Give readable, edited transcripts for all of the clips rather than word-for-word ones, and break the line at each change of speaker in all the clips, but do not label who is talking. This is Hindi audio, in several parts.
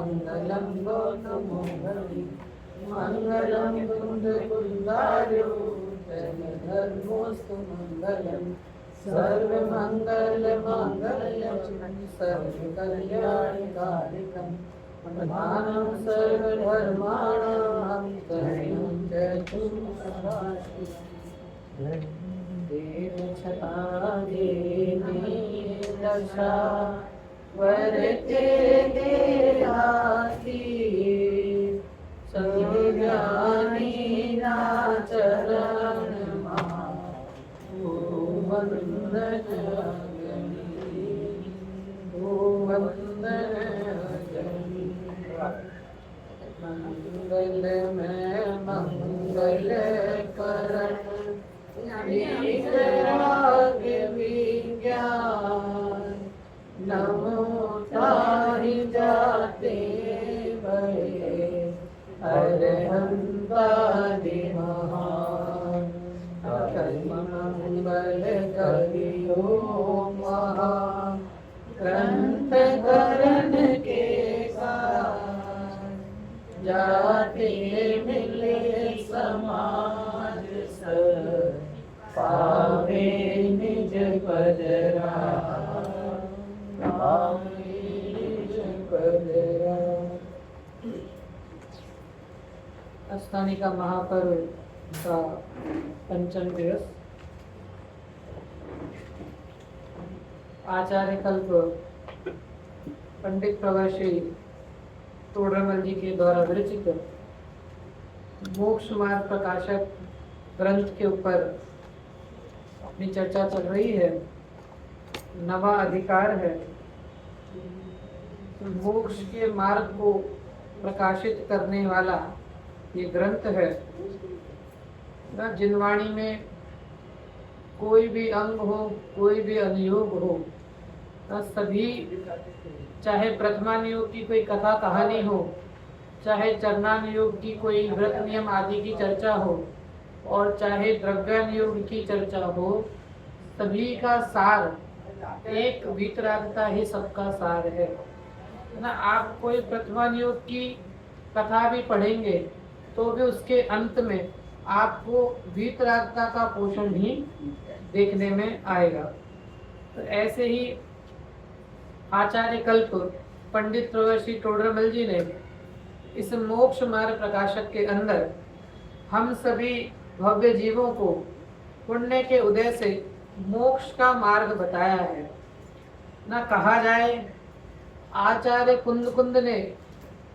मंगलम गौतमोहरि मंगलम कुंदकुंदार्यो धर्मोस्तु मंगलम सर्वमंगलमांगल्यं सर्वकल्याणकारिकं प्रधानं सर्वधर्माणां शरणं देव छटा देवी दशा वरते देहाती संज्ञानी चरण वंदन मंगल में मंगल करण विज्ञान नमो ताहि जाते भये अरहंतादि महान मंगल करियो महा ग्रंथ करण के कारण जाते मिले समाज पावे निज पद अष्टानी का महापर्व का पंचम दिवस आचार्य कल्प पंडित प्रवासी तोड़रमल जी के द्वारा विरचित मोक्ष मार्ग प्रकाशक ग्रंथ के ऊपर अपनी चर्चा चल रही है। नवा अधिकार है, मोक्ष के मार्ग को प्रकाशित करने वाला ये ग्रंथ है ना। जिनवाणी में कोई भी अंग हो, कोई भी अनुयोग हो ना, सभी चाहे प्रथमानुयोग की कोई कथा कहानी हो, चाहे चरणानुयोग की कोई व्रत नियम आदि की चर्चा हो, और चाहे द्रव्यानुयोग की चर्चा हो, सभी का सार एक वीतरागता ही सबका सार है ना। आप कोई प्रथमानुयोग की कथा भी पढ़ेंगे तो भी उसके अंत में आपको वीतरागता का पोषण ही देखने में आएगा। तो ऐसे ही आचार्य कल्प पंडित प्रवासी तोड़रमल जी ने इस मोक्ष मार्ग प्रकाशक के अंदर हम सभी भव्य जीवों को पुण्य के उदय से मोक्ष का मार्ग बताया है ना। कहा जाए आचार्य कुंद ने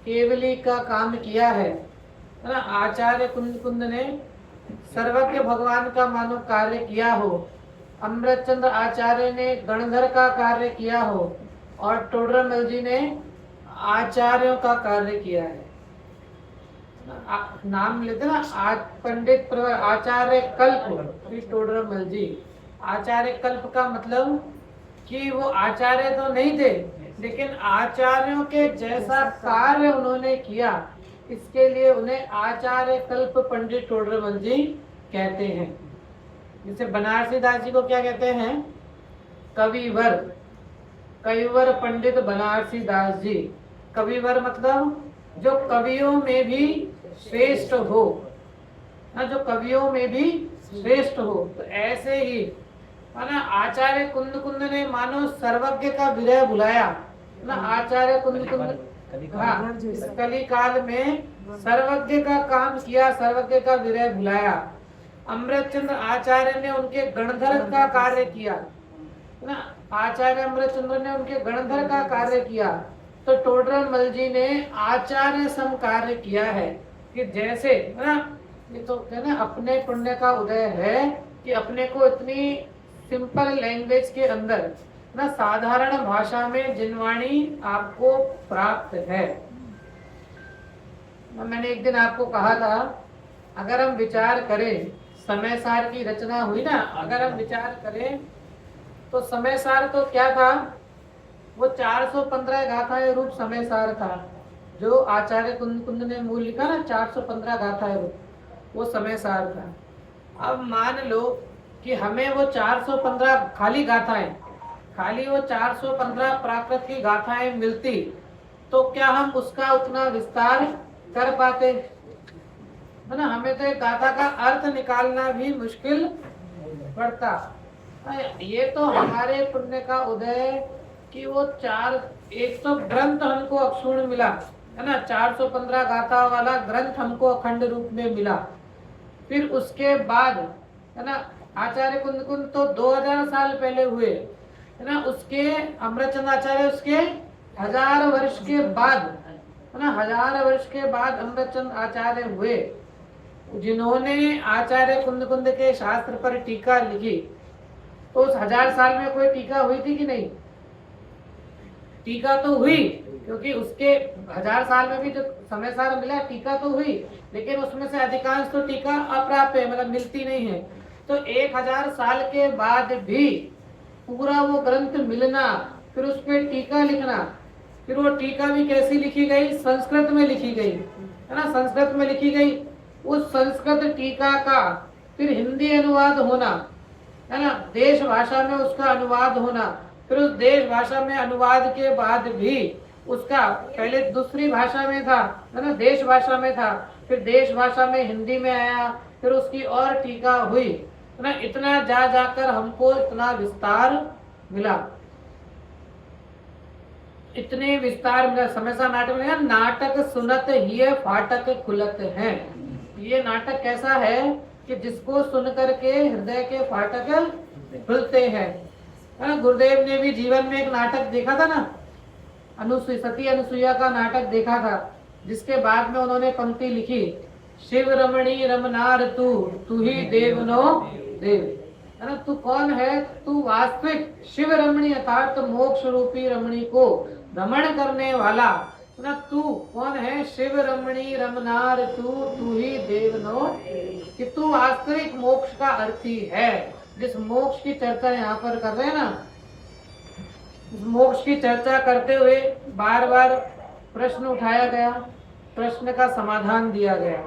केवली का काम किया है ना। आचार्य कुंद ने सर्वज्ञ भगवान का मानो कार्य किया हो, अमृतचंद्र आचार्य ने गणधर का कार्य किया हो, और तोड़रमल जी ने आचार्यों का कार्य किया है। नाम लेते ना पंडित आचार्य कल्प श्री तोड़रमल जी। आचार्य कल्प का मतलब कि वो आचार्य तो नहीं थे, लेकिन आचार्यों के जैसा कार्य उन्होंने किया, इसके लिए उन्हें आचार्य कल्प पंडित तोड़रमल जी कहते हैं। जैसे बनारसी दास जी को क्या कहते हैं? कविवर, कविवर पंडित बनारसी दास जी। कविवर मतलब जो कवियों में भी श्रेष्ठ हो ना, जो कवियों में भी श्रेष्ठ हो। तो ऐसे ही ना आचार्य कुंद ने मानो सर्वज्ञ का विरह बुलाया ना। आचार्य कुंद हाँ, इस कली काल में सर्वज्ञ का काम किया, सर्वज्ञ का विरह बुलाया। अमृतचंद्र आचार्य ने उनके गणधर का कार्य किया ना। आचार्य अमृतचंद्र ने उनके गणधर का कार्य किया, तो तोड़रमल जी ने आचार्य सम कार्य किया है। कि जैसे ना, ये तो है ना अपने पुण्य का उदय है कि अपने को इतनी सिंपल लैंग्वेज के अंदर ना, साधारण भाषा में जिनवाणी आपको प्राप्त है। मैंने एक दिन आपको कहा था, अगर हम विचार करें, समय सार की रचना हुई ना, अगर हम विचार करें तो समय सार तो क्या था? वो 415 गाथाएं रूप समय सार था, जो आचार्य कुंद ने मूल लिखा ना, 415 गाथाएं रूप, वो समय सार था। अब मान लो कि हमें वो 415 खाली गाथाएं, खाली वो 415 प्राकृत की गाथाएं मिलती, तो क्या हम उसका उतना विस्तार कर पाते, है ना। हमें तो एक गाथा का अर्थ निकालना भी मुश्किल पड़ता। ये तो हमारे पुण्य का उदय कि वो एक तो ग्रंथ हमको अक्षुण मिला, है ना, 415 गाथा वाला ग्रंथ हमको अखंड रूप में मिला। फिर उसके बाद, है ना, आचार्य कुंद तो 2000 साल पहले हुए, है ना, उसके अमृतचंद आचार्य उसके 1000 वर्ष के बाद, है ना, 1000 वर्ष के बाद अमृतचंद आचार्य हुए, जिन्होंने आचार्य कुंद के शास्त्र पर टीका लिखी। तो उस 1000 साल में कोई टीका हुई थी कि नहीं? टीका तो हुई, क्योंकि उसके 1000 साल में भी जो समय सार मिला टीका तो हुई, लेकिन उसमें से अधिकांश तो टीका अप्राप्य है, मतलब मिलती नहीं है। तो 1000 साल के बाद भी पूरा वो ग्रंथ मिलना, फिर उस पर टीका लिखना, फिर वो टीका भी कैसी लिखी गई? संस्कृत में लिखी गई, है ना, संस्कृत में लिखी गई। उस संस्कृत टीका का फिर हिंदी अनुवाद होना, है ना, देश भाषा में उसका अनुवाद होना, फिर उस देश भाषा में अनुवाद के बाद भी उसका पहले दूसरी भाषा में था, है ना, देश भाषा में था, फिर देश भाषा में हिंदी में आया, फिर उसकी और टीका हुई, है ना। इतना जा जाकर हमको इतना विस्तार मिला, इतने विस्तार मिला। समय सा नाटक में नाटक सुनत ही फाटक खुलत है। ये नाटक कैसा है कि जिसको सुन करके हृदय के फाटक खुलते हैं। गुरुदेव ने भी जीवन में एक नाटक देखा था ना, सती अनुसुईया का नाटक देखा था, जिसके बाद में उन्होंने पंक्ति लिखी, शिव रमणी रमनार तू ही देव नो देव, है ना। तू कौन है? तू वास्तविक शिव रमणी अर्थात मोक्ष रूपी रमणी को रमण करने वाला, है ना। तू कौन है? शिव रमणी रमनार तू ही देव नो, कि तू वास्तविक मोक्ष का अर्थी है। जिस मोक्ष की चर्चा यहाँ पर कर रहे हैं ना, इस मोक्ष की चर्चा करते हुए बार बार प्रश्न उठाया गया, प्रश्न का समाधान दिया गया।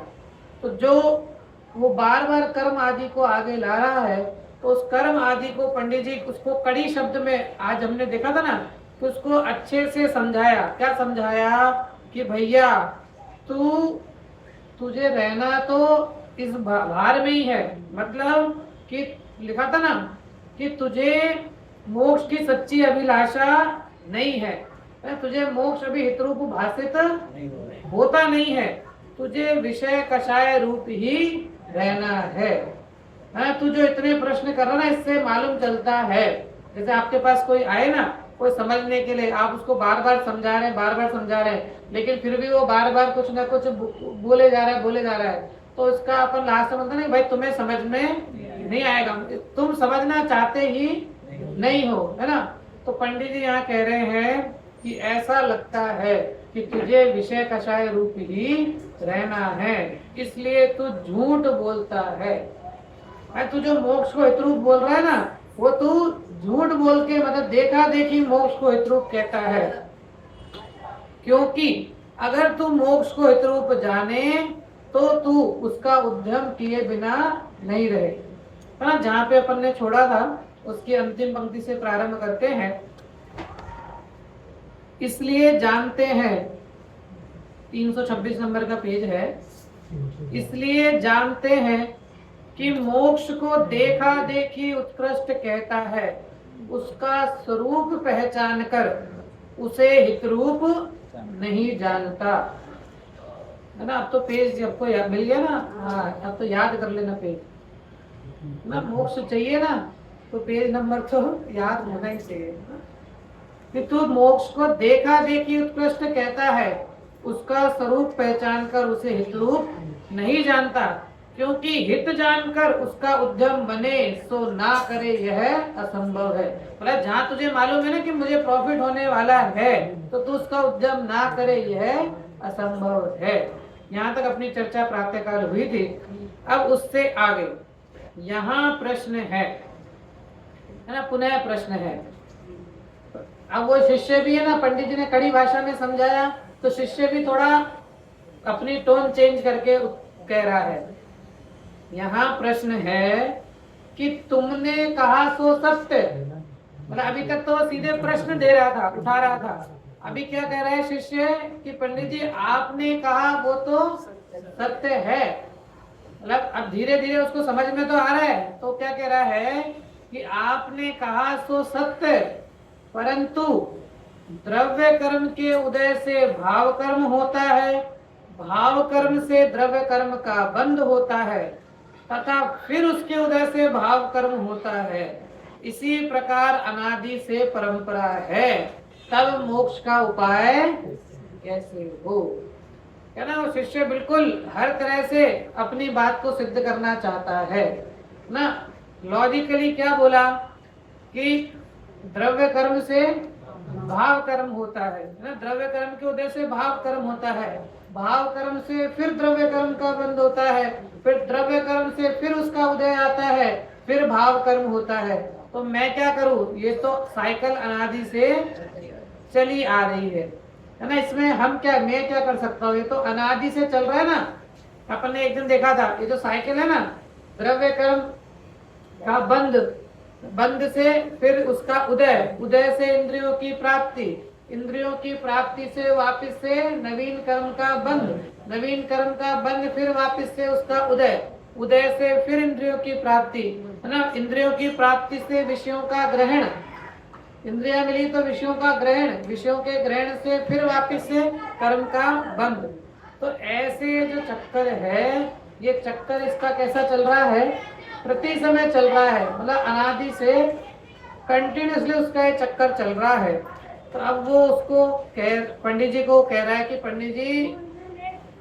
तो जो वो बार बार कर्म आदि को आगे ला रहा है, तो उस कर्म आदि को पंडित जी उसको कड़ी शब्द में आज हमने देखा था ना, कि उसको अच्छे से समझाया। क्या समझाया? कि भैया तुझे रहना तो इस भार में ही है, मतलब कि लिखा था ना कि तुझे मोक्ष की सच्ची अभिलाषा नहीं है, तुझे मोक्ष अभी हितरूप भाषित होता नहीं है, तुझे विषय कषाय रूप ही रहना है। तू जो इतने प्रश्न कर रहा ना, इससे मालूम चलता है, जैसे आपके पास कोई आए ना, कोई समझने के लिए, आप उसको बार बार समझा रहे हैं, लेकिन फिर भी वो बार बार कुछ ना कुछ बोले जा रहा है, तो इसका अपन लास्ट में नहीं, भाई तुम्हें समझ में नहीं आएगा, तुम समझना चाहते ही नहीं हो, है ना। तो पंडित जी यहाँ कह रहे हैं कि ऐसा लगता है कि तुझे विषय कषाय रूप ही रहना है, इसलिए तू झूठ बोलता है। तू जो मोक्ष को हितरूप बोल रहा है ना, वो तू झूठ बोल के, मतलब देखा देखी मोक्ष को हितरूप कहता है। क्योंकि अगर तू मोक्ष को हितरूप जाने तो तू उसका उद्यम किए बिना नहीं रहे, है ना। जहाँ पे अपन ने छोड़ा था उसकी अंतिम पंक्ति से प्रारंभ करते हैं। इसलिए जानते हैं, 326 नंबर का पेज है। इसलिए जानते हैं कि मोक्ष को देखा देखी उत्कृष्ट कहता है, उसका स्वरूप पहचान कर उसे हितरूप नहीं जानता, है ना। अब तो पेज आपको मिल गया ना, हाँ, अब तो याद कर लेना पेज ना। मोक्ष चाहिए ना, तो पेज नंबर तो याद होना ही चाहिए कि तू मोक्ष को देखा देखी उत्कृष्ट कहता है, उसका स्वरूप पहचान कर उसे हितरूप नहीं जानता, क्योंकि हित जानकर उसका उद्यम बने सो ना करे यह असंभव है। मतलब जहाँ तुझे मालूम है ना कि मुझे प्रॉफिट होने वाला है, तो तू उसका उद्यम ना करे यह असंभव है। यहाँ तक अपनी चर्चा प्रातःकाल हुई थी। अब उससे आगे यहाँ प्रश्न है ना, पुनः प्रश्न है। अब वो शिष्य भी है ना, पंडित जी ने कड़ी भाषा में समझाया, तो शिष्य भी थोड़ा अपनी टोन चेंज करके कह रहा है। यहाँ प्रश्न है कि तुमने कहा सो सत्य, मतलब अभी तक तो सीधे प्रश्न दे रहा था, उठा रहा था, अभी क्या कह रहा है शिष्य कि पंडित जी आपने कहा वो तो सत्य है, मतलब अब धीरे धीरे उसको समझ में तो आ रहा है। तो क्या कह रहा है कि आपने कहा सो सत्य, परंतु द्रव्य कर्म के उदय से भाव कर्म होता है, भाव कर्म से द्रव्य कर्म का बंध होता है, तथा फिर उसके उदय से भाव कर्म होता है। इसी प्रकार अनादि से परंपरा है, तब मोक्ष का उपाय कैसे हो। है ना, वो शिष्य बिल्कुल हर तरह से अपनी बात को सिद्ध करना चाहता है ना। लॉजिकली क्या बोला कि द्रव्य कर्म से भाव कर्म होता है ना, द्रव्य कर्म के उदय से भाव कर्म होता है, भाव कर्म से फिर द्रव्य कर्म का बंध होता है, फिर द्रव्य कर्म से फिर उसका उदय आता है, फिर भाव कर्म होता है। तो मैं क्या करूं, ये तो साइकिल अनादि से चली आ रही है ना। इसमें हम क्या, मैं क्या कर सकता हूँ, ये तो अनादि से चल रहा है ना। अपन ने एक दिन देखा था, ये जो साइकिल है ना, द्रव्य कर्म का बंध, बंध से फिर उसका उदय, उदय से इंद्रियों की प्राप्ति, इंद्रियों की प्राप्ति से वापस से नवीन कर्म का बंध, नवीन कर्म का बंध फिर वापस से उसका उदय, उदय से फिर इंद्रियों की प्राप्ति, है ना, इंद्रियों की प्राप्ति से विषयों का ग्रहण, इंद्रियां मिली तो विषयों का ग्रहण, विषयों के ग्रहण से फिर वापस से कर्म का बंध। तो ऐसे जो चक्कर है, ये चक्कर इसका कैसा चल रहा है, प्रति समय चल रहा है, मतलब अनादि से कंटिन्यूसली उसका ये चक्कर चल रहा है। तो अब वो उसको पंडित जी को कह रहा है कि पंडित जी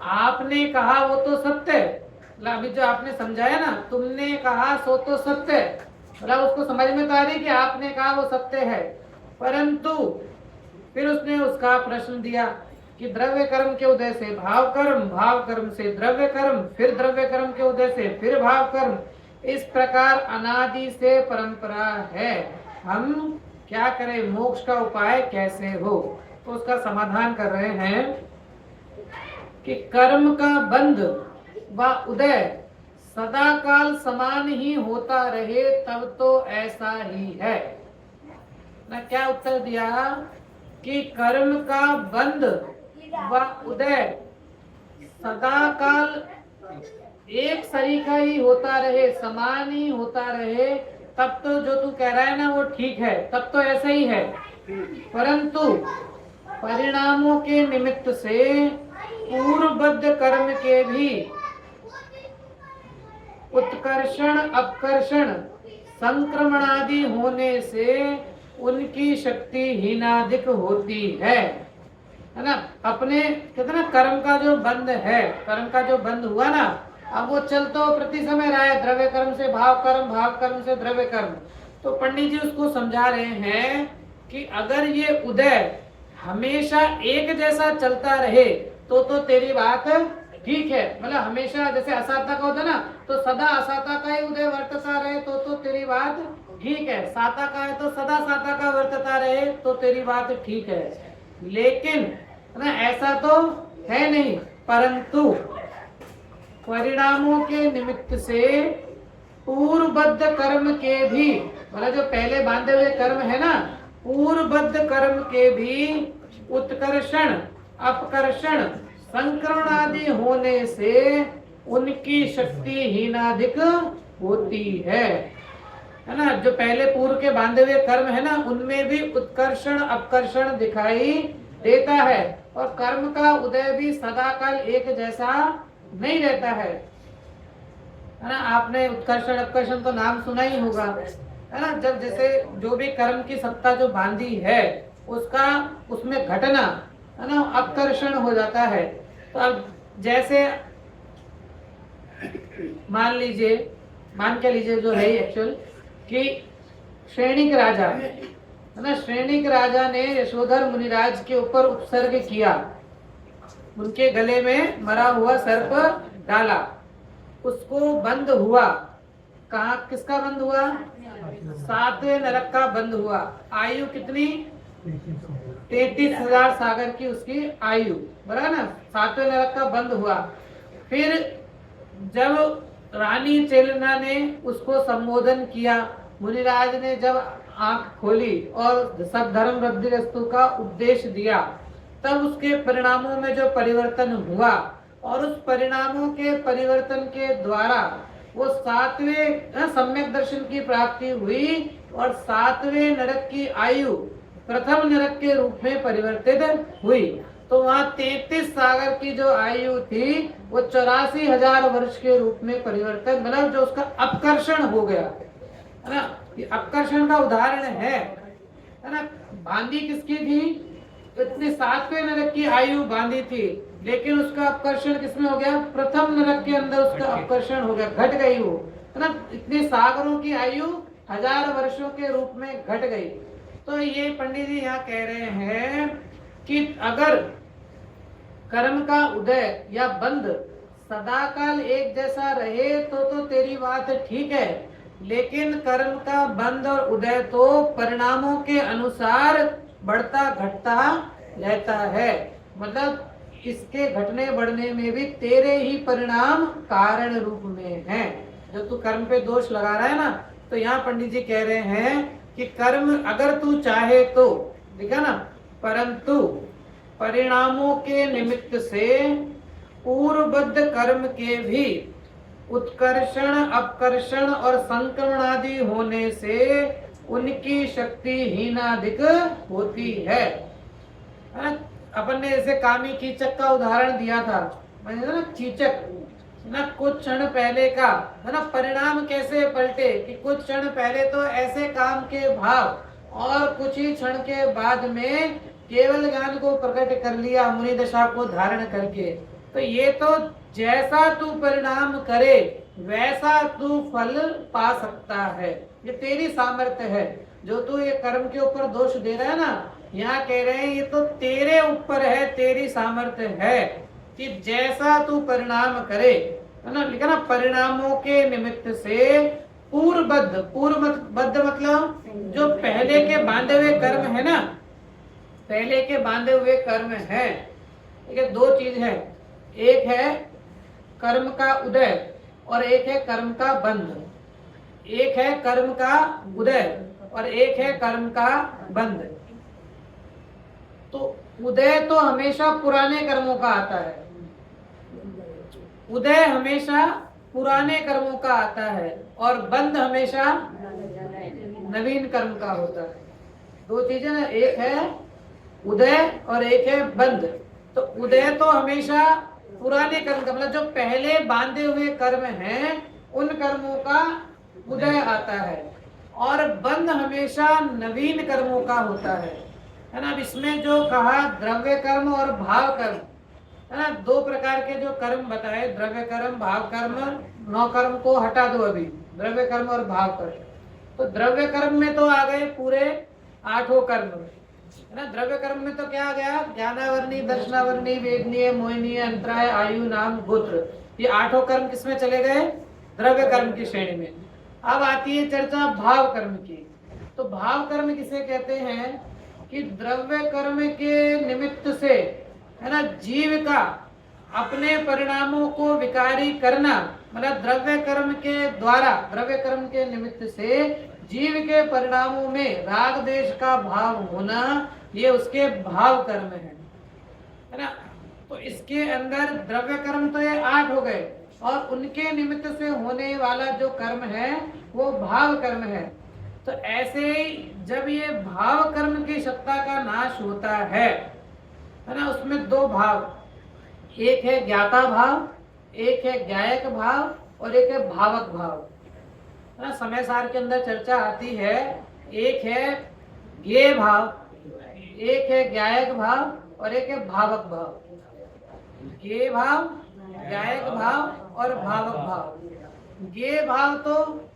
आपने कहा वो तो सत्य है, मतलब अभी जो आपने समझाया ना, तुमने कहा सो तो सत्य है, मतलब उसको समझ में तो आ रही कि आपने कहा वो सत्य है, परंतु फिर उसने उसका प्रश्न दिया कि द्रव्य कर्म के उदय से भाव कर्म, भाव कर्म से द्रव्य कर्म, फिर द्रव्य कर्म के उदय से फिर भाव कर्म, इस प्रकार अनादि से परंपरा है, हम क्या करें, मोक्ष का उपाय कैसे हो। तो उसका समाधान कर रहे हैं कि कर्म का बंध व उदय सदा काल समान ही होता रहे तब तो ऐसा ही है ना। क्या उत्तर दिया कि कर्म का बंध व उदय सदा काल एक सरीका ही होता रहे, समान ही होता रहे, तब तो जो तू कह रहा है ना वो ठीक है, तब तो ऐसा ही है। परंतु परिणामों के निमित्त से पूर्वबद्ध कर्म के भी उत्कर्षण अपकर्षण संक्रमणादि होने से उनकी शक्ति हीनाधिक होती है ना। अपने कहते ना कर्म का जो बंध है, कर्म का जो बंध हुआ ना, अब वो चल तो प्रति समय रहा है, द्रव्य कर्म से भाव कर्म, भाव कर्म से द्रव्य कर्म। तो पंडित जी उसको समझा रहे हैं कि अगर ये उदय हमेशा एक जैसा चलता रहे तो तेरी बात ठीक है, मतलब हमेशा जैसे असाता का होता है ना, तो सदा असाता का ही उदय वर्तता रहे तो तेरी बात ठीक है, साता का है तो सदा साता का वर्तता रहे तो तेरी बात ठीक है। लेकिन ना ऐसा तो है नहीं, परंतु परिणामों के निमित्त से पूर्वबद्ध कर्म के भी, मतलब जो पहले बांधे हुए कर्म है ना, पूर्वबद्ध कर्म के भी उत्कर्षण अपकर्षण संक्रमण आदि होने से उनकी शक्ति हीनाधिक होती है ना। जो पहले पूर्व के बांधे हुए कर्म है ना, उनमें भी उत्कर्षण अपकर्षण दिखाई देता है, और कर्म का उदय भी सदाकाल एक जैसा नहीं रहता है ना। आपने उत्कर्षण अपकर्षण तो नाम सुना ही होगा, है ना। जब जैसे जो भी कर्म की सत्ता जो बांधी है उसका उसमें घटना है ना अपकर्षण हो जाता है। तो अब जैसे मान के लीजिए जो है एक्चुअल कि श्रेणिक राजा है ना, श्रेणिक राजा ने यशोधर मुनिराज के ऊपर उपसर्ग किया, उनके गले में मरा हुआ सर्प डाला, उसको बंद हुआ, कहा किसका बंद हुआ, 7वें नरक का बंद हुआ। आयु कितनी, 33,000 सागर की उसकी आयु, बराबर ना, 7वें नरक का बंद हुआ। फिर जब रानी चेलना ने उसको संबोधन किया, मुनिराज ने जब आंख खोली और सब धर्म वृद्धि वस्तु का उपदेश दिया, तब उसके परिणामों में जो परिवर्तन हुआ और उस परिणामों के परिवर्तन के द्वारा वो 7वें सम्यक दर्शन की प्राप्ति हुई और 7वें नरक की आयु प्रथम नरक के रूप में परिवर्तित हुई। तो वहाँ 33 सागर की जो आयु थी वो 84,000 वर्ष के रूप में परिवर्तन, मतलब जो उसका अपकर्षण हो गया है ना। ये अपकर्षण का उदाहरण है ना। बांदी किसकी थी? इतने 7वें नरक की आयु बांधी थी, लेकिन उसका अपकर्षण किसमें हो गया? प्रथम नरक के अंदर उसका अपकर्षण हो गया, घट गई वो, है ना। इतने सागरों की आयु 1000 वर्षों के रूप में घट गई। तो ये पंडित जी यहाँ कह रहे हैं कि अगर कर्म का उदय या बंध सदाकाल एक जैसा रहे तो तेरी बात ठीक है, लेकिन कर्म का बंध और उदय तो परिणामों के अनुसार बढ़ता घटता रहता है। मतलब इसके घटने बढ़ने में भी तेरे ही परिणाम कारण रूप में हैं। जो तू कर्म पे दोष लगा रहा है ना, तो यहाँ पंडित जी कह रहे हैं कि कर्म अगर तू चाहे तो, देखा ना, परंतु परिणामों के निमित्त से पूर्वबद्ध कर्म के भी उत्कर्षण अपकर्षण और संक्रमण आदि होने से उनकी शक्ति हीनाधिक होती है। अपन ने जैसे कामी कीचक का उदाहरण दिया था, मैंने ना कीचक ना कुछ क्षण पहले का है ना परिणाम कैसे पलटे कि कुछ क्षण पहले तो ऐसे काम के भाव और कुछ ही क्षण के बाद में केवल ज्ञान को प्रकट कर लिया मुनि दशा को धारण करके। तो ये तो जैसा तू परिणाम करे वैसा तू फल पा सकता है, ये तेरी सामर्थ्य है। जो तू ये कर्म के ऊपर दोष दे रहा है ना, यहाँ कह रहे हैं ये तो तेरे ऊपर है, तेरी सामर्थ्य है कि जैसा तू परिणाम करे, है ना। लिखा ना, परिणामों के निमित्त से पूर्वबद्ध, पूर्वबद्ध मतलब जो पहले के बांधे हुए कर्म है ना, पहले के बांधे हुए कर्म है। ठीक है, दो चीज है, एक है कर्म का उदय और एक है कर्म का बंध। एक है कर्म का उदय और एक है कर्म का बंध। तो उदय तो हमेशा पुराने कर्मों का आता है, उदय हमेशा पुराने कर्मों का आता है और बंध हमेशा नवीन कर्म का होता है। दो चीजें ना, एक है उदय और एक है बंध। तो उदय तो हमेशा पुराने कर्म का, मतलब जो पहले बांधे हुए कर्म हैं उन कर्मों का उदय आता है, और बंध हमेशा नवीन कर्मों का होता है ना। अब इसमें जो कहा द्रव्य कर्म और भाव कर्म, है ना, दो प्रकार के जो कर्म बताए, द्रव्य कर्म भाव कर्म, 9 कर्म को हटा दो अभी, द्रव्य कर्म और भाव कर्म। तो द्रव्य कर्म में तो आ गए पूरे 8 कर्म, है ना। द्रव्य कर्म में तो क्या आ गया? ज्ञानावरणी, दर्शनावरणी, वेदनीय, मोहिनीय, अंतराय, आयु, नाम, गोत्र, ये 8 कर्म किसमें चले गए? द्रव्य कर्म की श्रेणी में। अब आती है चर्चा भाव कर्म की। तो भाव कर्म किसे कहते हैं कि द्रव्य कर्म के निमित्त से, है ना, जीव का अपने परिणामों को विकारी करना, मतलब द्रव्य कर्म के द्वारा, द्रव्य कर्म के निमित्त से जीव के परिणामों में राग देश का भाव होना, ये उसके भाव कर्म है ना। तो इसके अंदर द्रव्य कर्म तो ये 8 हो गए, और उनके निमित्त से होने वाला जो कर्म है वो भाव कर्म है। तो ऐसे ही जब ये भाव कर्म की सत्ता का नाश होता है ना, उसमें 2 भाव, एक है ज्ञाता भाव, एक है ज्ञायक भाव और एक है भावक भाव, है ना। समय सार के अंदर चर्चा आती है, एक है ज्ञेय भाव, एक है ज्ञायक भाव और एक है भावक भाव। ज्ञेय भाव, ज्ञायक भाव और भावक भाव। ज्ञेय भाव तो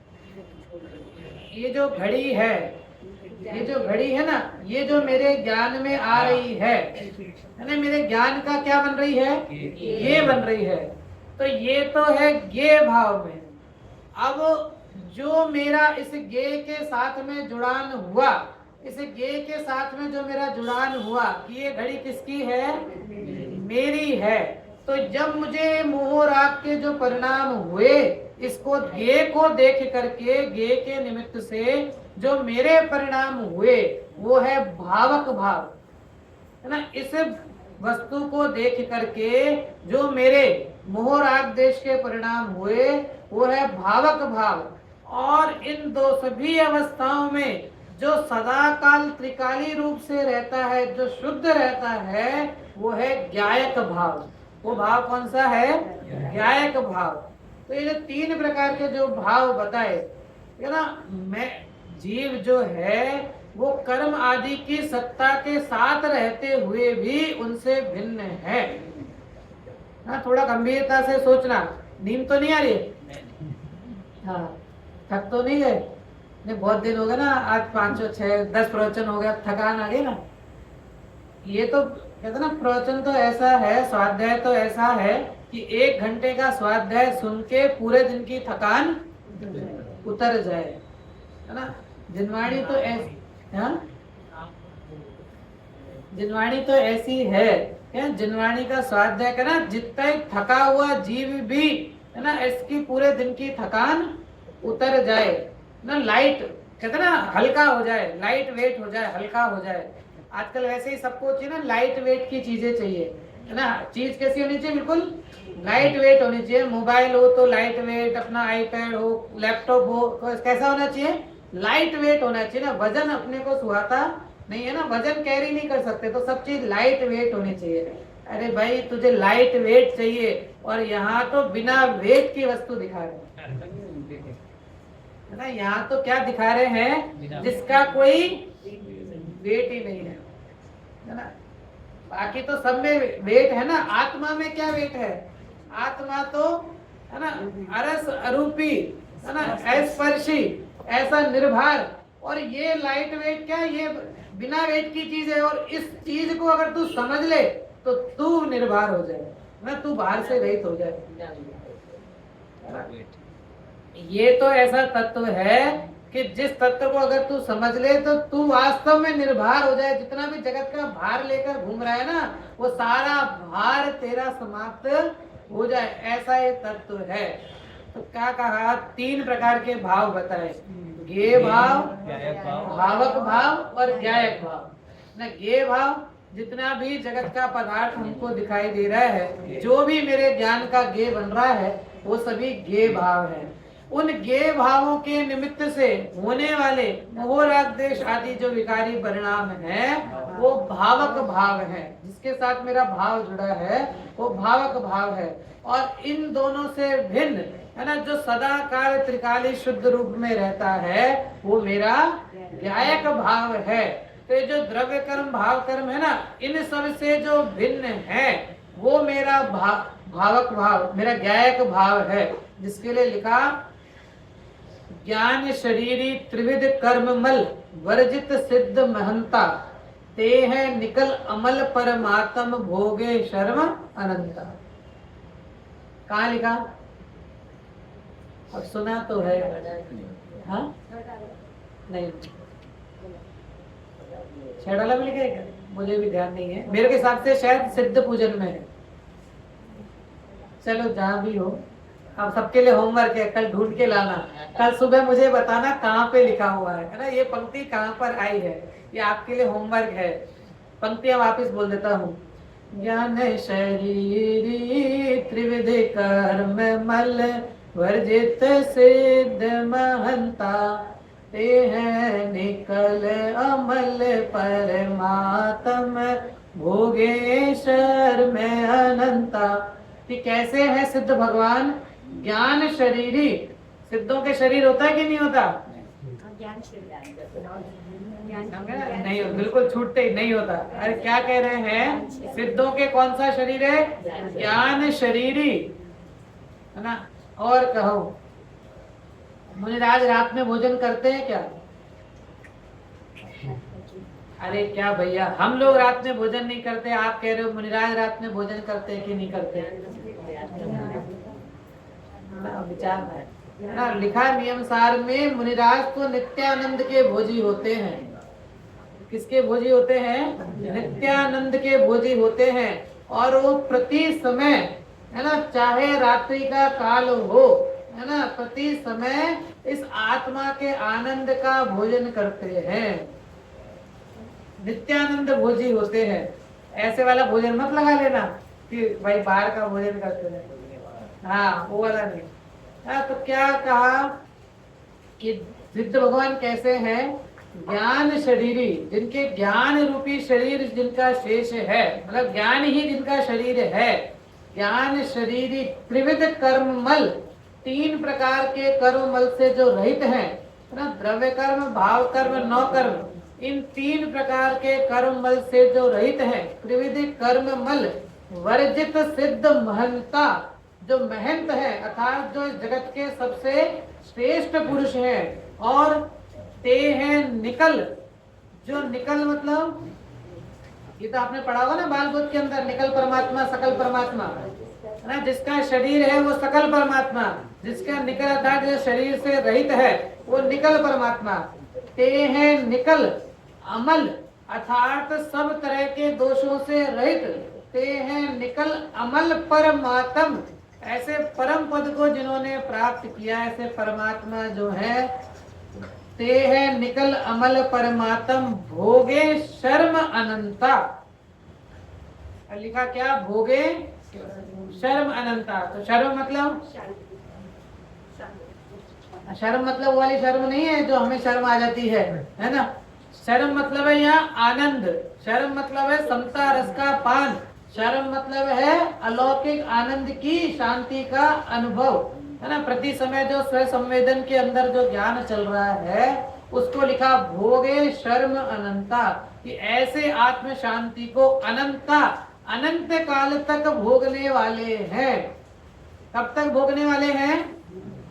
ये जो घड़ी है, ये जो घड़ी है ना, ये जो मेरे ज्ञान में आ रही है ना, मेरे ज्ञान का क्या बन रही है? ये बन रही है। तो ये तो है ज्ञेय भाव में। अब जो मेरा इस ज्ञेय के साथ में जुड़ान हुआ, इस ज्ञेय के साथ में जो मेरा जुड़ान हुआ कि ये घड़ी किसकी है? मेरी है। तो जब मुझे मोह राग के जो परिणाम हुए, इसको ज्ञेय को देख करके, ज्ञेय के निमित्त से जो मेरे परिणाम हुए वो है भावक भाव, है ना। इस वस्तु को देख करके जो मेरे मोह राग देश के परिणाम हुए वो है भावक भाव। और इन दो सभी अवस्थाओं में जो सदा काल त्रिकाली रूप से रहता है, जो शुद्ध रहता है, वो है ज्ञायक भाव। वो भाव कौन सा है? ज्ञायक भाव। तो ये जो तीन प्रकार के जो भाव बताए, है ना, मैं जीव जो है वो कर्म आदि की सत्ता के साथ रहते हुए भी उनसे भिन्न है। हाँ, थोड़ा गंभीरता से सोचना। नींद तो नहीं आ रही है? हाँ, थक तो नहीं गए? नहीं, बहुत दिन हो गए ना, आज 5 6 10 प्रवचन हो गया, थकान आ गई ना। ये तो कहते ना, प्रवचन तो ऐसा है, स्वाध्याय तो ऐसा है कि 1 घंटे का स्वाध्याय सुन के पूरे दिन की थकान उतर जाए, है ना। जिनवाणी तो ऐसी, हाँ, जिनवाणी तो ऐसी है, क्या जिनवाणी का स्वाध्याय करना, जितना थका हुआ जीव भी, है ना, इसकी पूरे दिन की थकान उतर जाए ना। लाइट कहते ना, हल्का हो जाए, लाइट वेट हो जाए, हल्का हो जाए। आजकल वैसे ही सबको चाहिए ना, लाइट वेट की चीजें चाहिए, है ना। चीज कैसी होनी चाहिए? बिल्कुल लाइट वेट होनी चाहिए। मोबाइल हो तो लाइट वेट, अपना आईपैड हो, लैपटॉप हो, तो कैसा होना चाहिए? लाइट वेट होना चाहिए ना। वजन अपने को सुहाता नहीं है ना, वजन कैरी नहीं कर सकते, तो सब चीज लाइट वेट होनी चाहिए। अरे भाई, तुझे लाइट वेट चाहिए और यहाँ तो बिना वेट की वस्तु दिखा रहे है ना। यहाँ तो क्या दिखा रहे हैं? जिसका कोई वेट ही नहीं है ना। बाकी तो सब में वेट है ना। आत्मा में क्या वेट है? आत्मा तो, है ना, अरस अरूपी, है ना, स्पर्शी, ऐसा निर्भर। और ये लाइट वेट क्या? ये बिना वेट की चीज है। और इस चीज को अगर तू समझ ले तो तू निर्भर हो जाए ना, तू बाहर से रहित हो जाए। ये तो ऐसा तत्व है कि जिस तत्व को अगर तू समझ ले तो तू वास्तव में निर्भर हो जाए। जितना भी जगत का भार लेकर घूम रहा है ना, वो सारा भार तेरा समाप्त हो जाए, ऐसा ये तत्व है। तो क्या कहा? 3 प्रकार के भाव बताए, ज्ञेय भाव, भावक भाव और ज्ञायक भाव ना। ज्ञेय भाव, जितना भी जगत का पदार्थ हमको दिखाई दे रहा है, जो भी मेरे ज्ञान का ज्ञेय बन रहा है, वो सभी ज्ञेय भाव है। उन ज्ञेय भावों के निमित्त से होने वाले मोह राग देश आदि जो विकारी परिणाम है, वो भावक भाव है। जिसके साथ मेरा भाव जुड़ा है वो भावक भाव है। और इन दोनों से भिन्न, है ना, जो सदा काल त्रिकाली शुद्ध रूप में रहता है, वो मेरा ज्ञायक भाव है। तो ये जो द्रव्य कर्म भाव कर्म है ना, इन सब से जो भिन्न है वो मेरा भावक भाव, मेरा ज्ञायक भाव है। जिसके लिए लिखा, ज्ञान शरीरी त्रिविध कर्म मल वर्जित सिद्ध महंता, ते है निकल अमल परमात्म भोगे शर्म अनंता। कहाँ लिखा? अब सुना तो है, हाँ? नहीं, 6 डाला में लिखा है क्या? मुझे भी ध्यान नहीं है, मेरे के हिसाब से शायद सिद्ध पूजन में है। चलो जहाँ भी हो, अब सबके लिए होमवर्क है, कल ढूंढ के लाना। कल सुबह मुझे बताना कहाँ पे लिखा हुआ है ना, ये पंक्ति कहाँ पर आई है, ये आपके लिए होमवर्क है। पंक्तियां वापिस बोल देता हूँ। ज्ञान शरीरी त्रिविध कर्म मल वर्जित सिद्ध महंता, ते है निकल अमल परमात्म भोगेश्वर में अनंता। कि कैसे है सिद्ध भगवान? ज्ञान शरीरी, सिद्धों के शरीर होता है कि नहीं होता? नहीं, बिल्कुल छूटते ही नहीं होता। अरे क्या कह रहे हैं? सिद्धों के कौन सा शरीर है? ज्ञान शरीरी, है ना। और कहो, मुनिराज रात में भोजन करते हैं क्या? अरे क्या भैया, हम लोग रात में भोजन नहीं करते, आप कह रहे हो मुनिराज रात में भोजन करते हैं कि नहीं करते? विचार है ना। लिखा नियम सार में, मुनिराज तो नित्यानंद के भोजी होते हैं। किसके भोजी होते हैं? नित्यानंद के भोजी होते हैं। और वो प्रति समय, है ना, चाहे रात्रि का काल हो, है ना, प्रति समय इस आत्मा के आनंद का भोजन करते हैं, नित्यानंद भोजी होते हैं। ऐसे वाला भोजन मत लगा लेना कि भाई बाहर का भोजन करते हैं, हाँ वो वाला नहीं। हाँ, तो क्या कहा कि सिद्ध भगवान कैसे हैं? ज्ञान शरीरी, जिनके ज्ञान रूपी शरीर जिनका शेष है, मतलब ज्ञान ही जिनका शरीर है, ज्ञान शरीरी त्रिविध कर्ममल, 3 प्रकार के कर्ममल से जो रहित हैं, ना, द्रव्य कर्म, भाव कर्म, नौ कर्म, इन 3 प्रकार के कर्ममल से जो रहित हैं, त्रिविध कर्ममल वर्जित सिद्ध महंता, जो महंत है अर्थात जो जगत के सबसे श्रेष्ठ पुरुष हैं, और ते हैं निकल, जो निकल मतलब ये तो आपने पढ़ा होगा ना बाल बुद्ध के अंदर, निकल परमात्मा सकल परमात्मा, है ना, जिसका शरीर है वो सकल परमात्मा, जिसका निकल अर्थात जो शरीर से रहित है वो निकल परमात्मा। ते हैं निकल अमल अर्थात सब तरह के दोषों से रहित, ते हैं निकल अमल परमात्म, ऐसे परम पद को जिन्होंने प्राप्त किया, ऐसे परमात्मा जो है, ते है निकल अमल परमात्म भोगे शर्म अनंता। लिखा क्या? भोगे शर्म अनंता। तो शर्म मतलब, शर्म मतलब वो वाली शर्म नहीं है जो हमें शर्म आ जाती है ना। शर्म मतलब है यहाँ आनंद, शर्म मतलब है समता रस का पान, शर्म मतलब है अलौकिक आनंद की शांति का अनुभव, है ना। प्रति समय जो स्व संवेदन के अंदर जो ज्ञान चल रहा है उसको लिखा भोगे शर्म अनंता, कि ऐसे आत्म शांति को अनंता, अनंत काल तक भोगने वाले हैं। कब तक भोगने वाले हैं?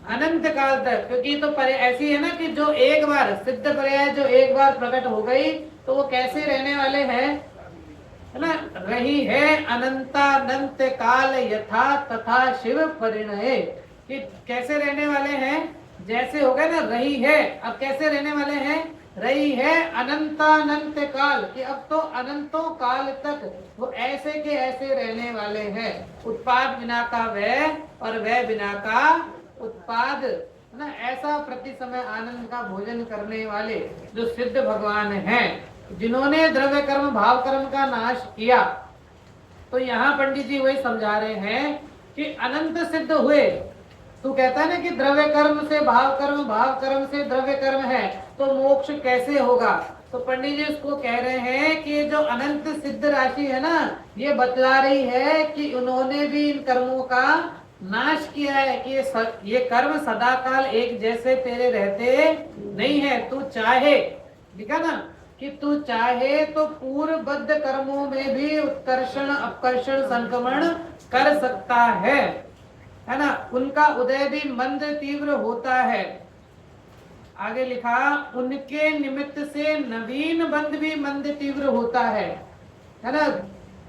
अनंत काल तक। क्योंकि तो ऐसी है ना कि जो एक बार सिद्ध पर्याय जो एक बार प्रकट हो गई तो वो कैसे रहने वाले हैं, है ना। रही है अनंतानंत काल यथा तथा शिव परिणय, कि कैसे रहने वाले हैं, जैसे हो गए ना रही है, अब कैसे रहने वाले हैं, रही है अनंतानंत काल, कि अब तो अनंतों काल तक वो ऐसे के ऐसे रहने वाले हैं। उत्पाद बिना का वह और वह बिना का उत्पाद, है ना। ऐसा प्रति समय आनंद का भोजन करने वाले जो सिद्ध भगवान हैं, जिन्होंने द्रव्य कर्म भाव कर्म का नाश किया। तो यहाँ पंडित जी वही समझा रहे हैं कि अनंत सिद्ध हुए। तू कहता है ना कि द्रव्य कर्म से भाव कर्म, भाव कर्म से द्रव्य कर्म है, तो मोक्ष कैसे होगा? तो पंडित जी उसको कह रहे हैं कि जो अनंत सिद्ध राशि है ना, ये बतला रही है कि उन्होंने भी इन कर्मों का नाश किया है, कि ये कर्म सदा काल एक जैसे तेरे रहते नहीं है। तू चाहे, लिखा ना, कि तू चाहे तो पूर्वबद्ध कर्मों में भी उत्कर्षण अपकर्षण संक्रमण कर सकता है ना। उनका उदय भी मंद तीव्र होता है। आगे लिखा, उनके निमित्त से नवीन बंध भी मंद तीव्र होता है ना।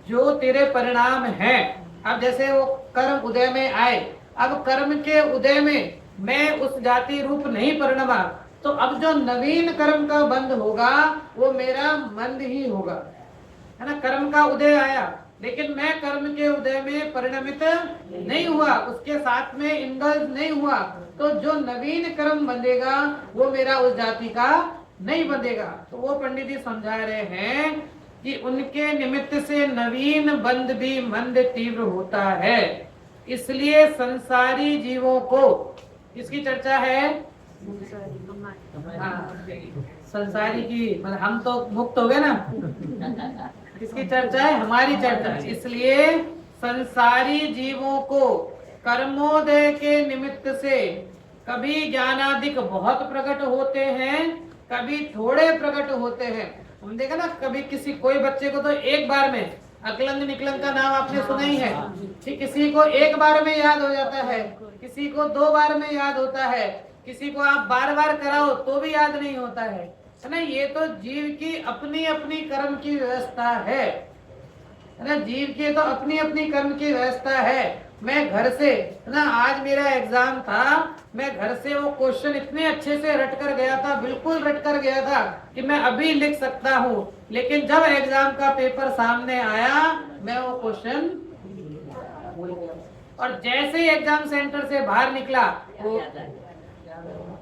जो तेरे परिणाम हैं, अब जैसे वो कर्म उदय में आए, अब कर्म के उदय में मैं उस जाति रूप नहीं परिणमा, तो अब जो नवीन कर्म का बंध होगा वो मेरा मंद ही होगा, है ना। कर्म का उदय आया लेकिन मैं कर्म के उदय में परिणमित नहीं हुआ, उसके साथ में इंडल्ज नहीं हुआ, तो जो नवीन कर्म बंधेगा वो मेरा उस जाति का नहीं बंधेगा। तो वो पंडित जी समझा रहे हैं कि उनके निमित्त से नवीन बंध भी मंद तीव्र होता है। इसलिए संसारी जीवों को, किसकी चर्चा है? संसारी की, मतलब हम तो मुक्त हो गए ना। किसकी चर्चा है? हमारी चर्चा। इसलिए संसारी जीवों को कर्मोदय के निमित्त से कभी ज्ञानादिक बहुत प्रकट होते हैं, कभी थोड़े प्रकट होते हैं। हम देखा ना, कभी किसी कोई बच्चे को तो एक बार में अकलंग निकलंग का नाम आपने सुना ही है, ठीक, किसी को एक बार में याद हो जाता है, किसी को 2 बार में याद होता है, किसी को आप बार बार कराओ तो भी याद नहीं होता है ना। ये तो जीव की अपनी अपनी कर्म की व्यवस्था है ना। जीव की तो अपनी अपनी कर्म की व्यवस्था है। मैं घर से ना, आज मेरा एग्जाम था, मैं घर से वो क्वेश्चन इतने अच्छे से रट कर गया था, बिल्कुल रट कर गया था कि मैं अभी लिख सकता हूँ, लेकिन जब एग्जाम का पेपर सामने आया मैं वो क्वेश्चन भूल गया। और जैसे ही एग्जाम सेंटर से बाहर निकला वो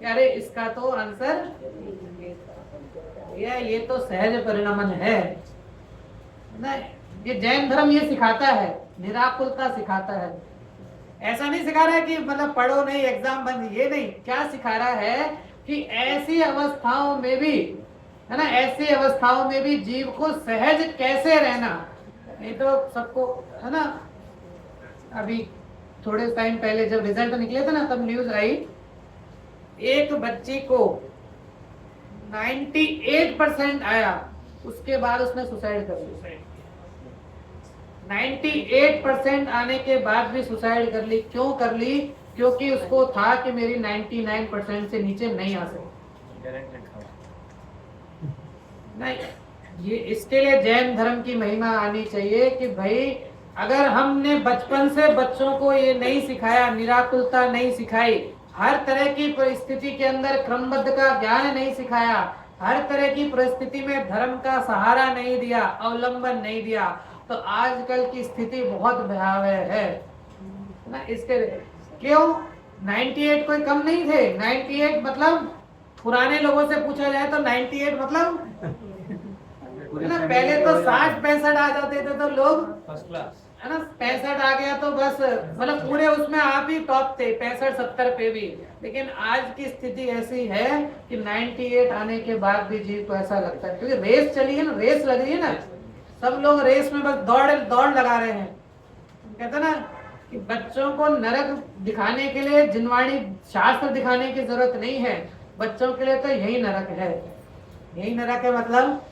अरे इसका तो आंसर ये तो सहज परिणमन है ना। ये जैन धर्म ये सिखाता है, निराकुलता सिखाता है। ऐसा नहीं सिखा रहा है कि मतलब पढ़ो नहीं एग्जाम बंद, ये नहीं। क्या सिखा रहा है कि ऐसी अवस्थाओं में भी, है ना, ऐसी अवस्थाओं में भी जीव को सहज कैसे रहना। नहीं तो सबको, है ना, अभी थोड़े टाइम पहले जब रिजल्ट निकले थे ना तब न्यूज आई, एक बच्ची को 98% आया, उसके बाद उसने सुसाइड कर ली। 98% आने के बाद भी सुसाइड कर ली। क्यों कर ली? क्योंकि उसको था कि मेरी 99% से नीचे नहीं आ सकती। नहीं, ये इसके लिए जैन धर्म की महिमा आनी चाहिए कि भाई अगर हमने बचपन से बच्चों को ये नहीं सिखाया, निराकुलता नहीं सिखाई, हर तरह की परिस्थिति के अंदर क्रमबद्ध का ज्ञान नहीं सिखाया, हर तरह की परिस्थिति में धर्म का सहारा नहीं दिया, अवलंबन नहीं दिया, तो आजकल की स्थिति बहुत भयावह है ना। इसके क्यों 98 कोई कम नहीं थे। 98 मतलब पुराने लोगों से पूछा जाए तो 98 मतलब ना, पहले तो 60-65 आ जाते थे तो लोग फर्स्ट क्लास, है ना, 65 आ गया तो बस मतलब पूरे उसमें आप ही टॉप थे 65-70 पे भी। लेकिन आज की स्थिति ऐसी है कि 98 आने के बाद भी जीव को ऐसा लगता है, क्योंकि रेस चली है ना, रेस लग रही है ना, सब लोग रेस में बस दौड़ लगा रहे हैं। कहते ना कि बच्चों को नरक दिखाने के लिए जिनवाणी शास्त्र दिखाने की जरूरत नहीं है, बच्चों के लिए तो यही नरक है। यही नरक है मतलब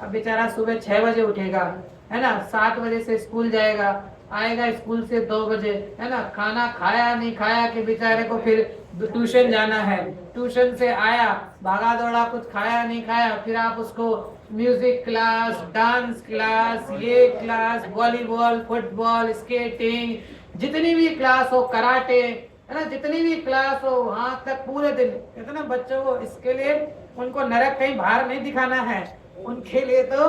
अब बेचारा सुबह 6 बजे उठेगा, है ना, 7 बजे से स्कूल जाएगा, आएगा स्कूल से 2 बजे, है ना, खाना खाया नहीं खाया कि बेचारे को फिर ट्यूशन जाना है, ट्यूशन से आया भागा दौड़ा, कुछ खाया नहीं खाया, फिर आप उसको म्यूजिक क्लास, डांस क्लास, ये क्लास, वॉलीबॉल, फुटबॉल, स्केटिंग, जितनी भी क्लास हो, कराटे, है ना, जितनी भी क्लास हो, वहां तक पूरे दिन। कहते ना बच्चों को इसके लिए उनको नरक कहीं बाहर नहीं दिखाना है, उनके लिए तो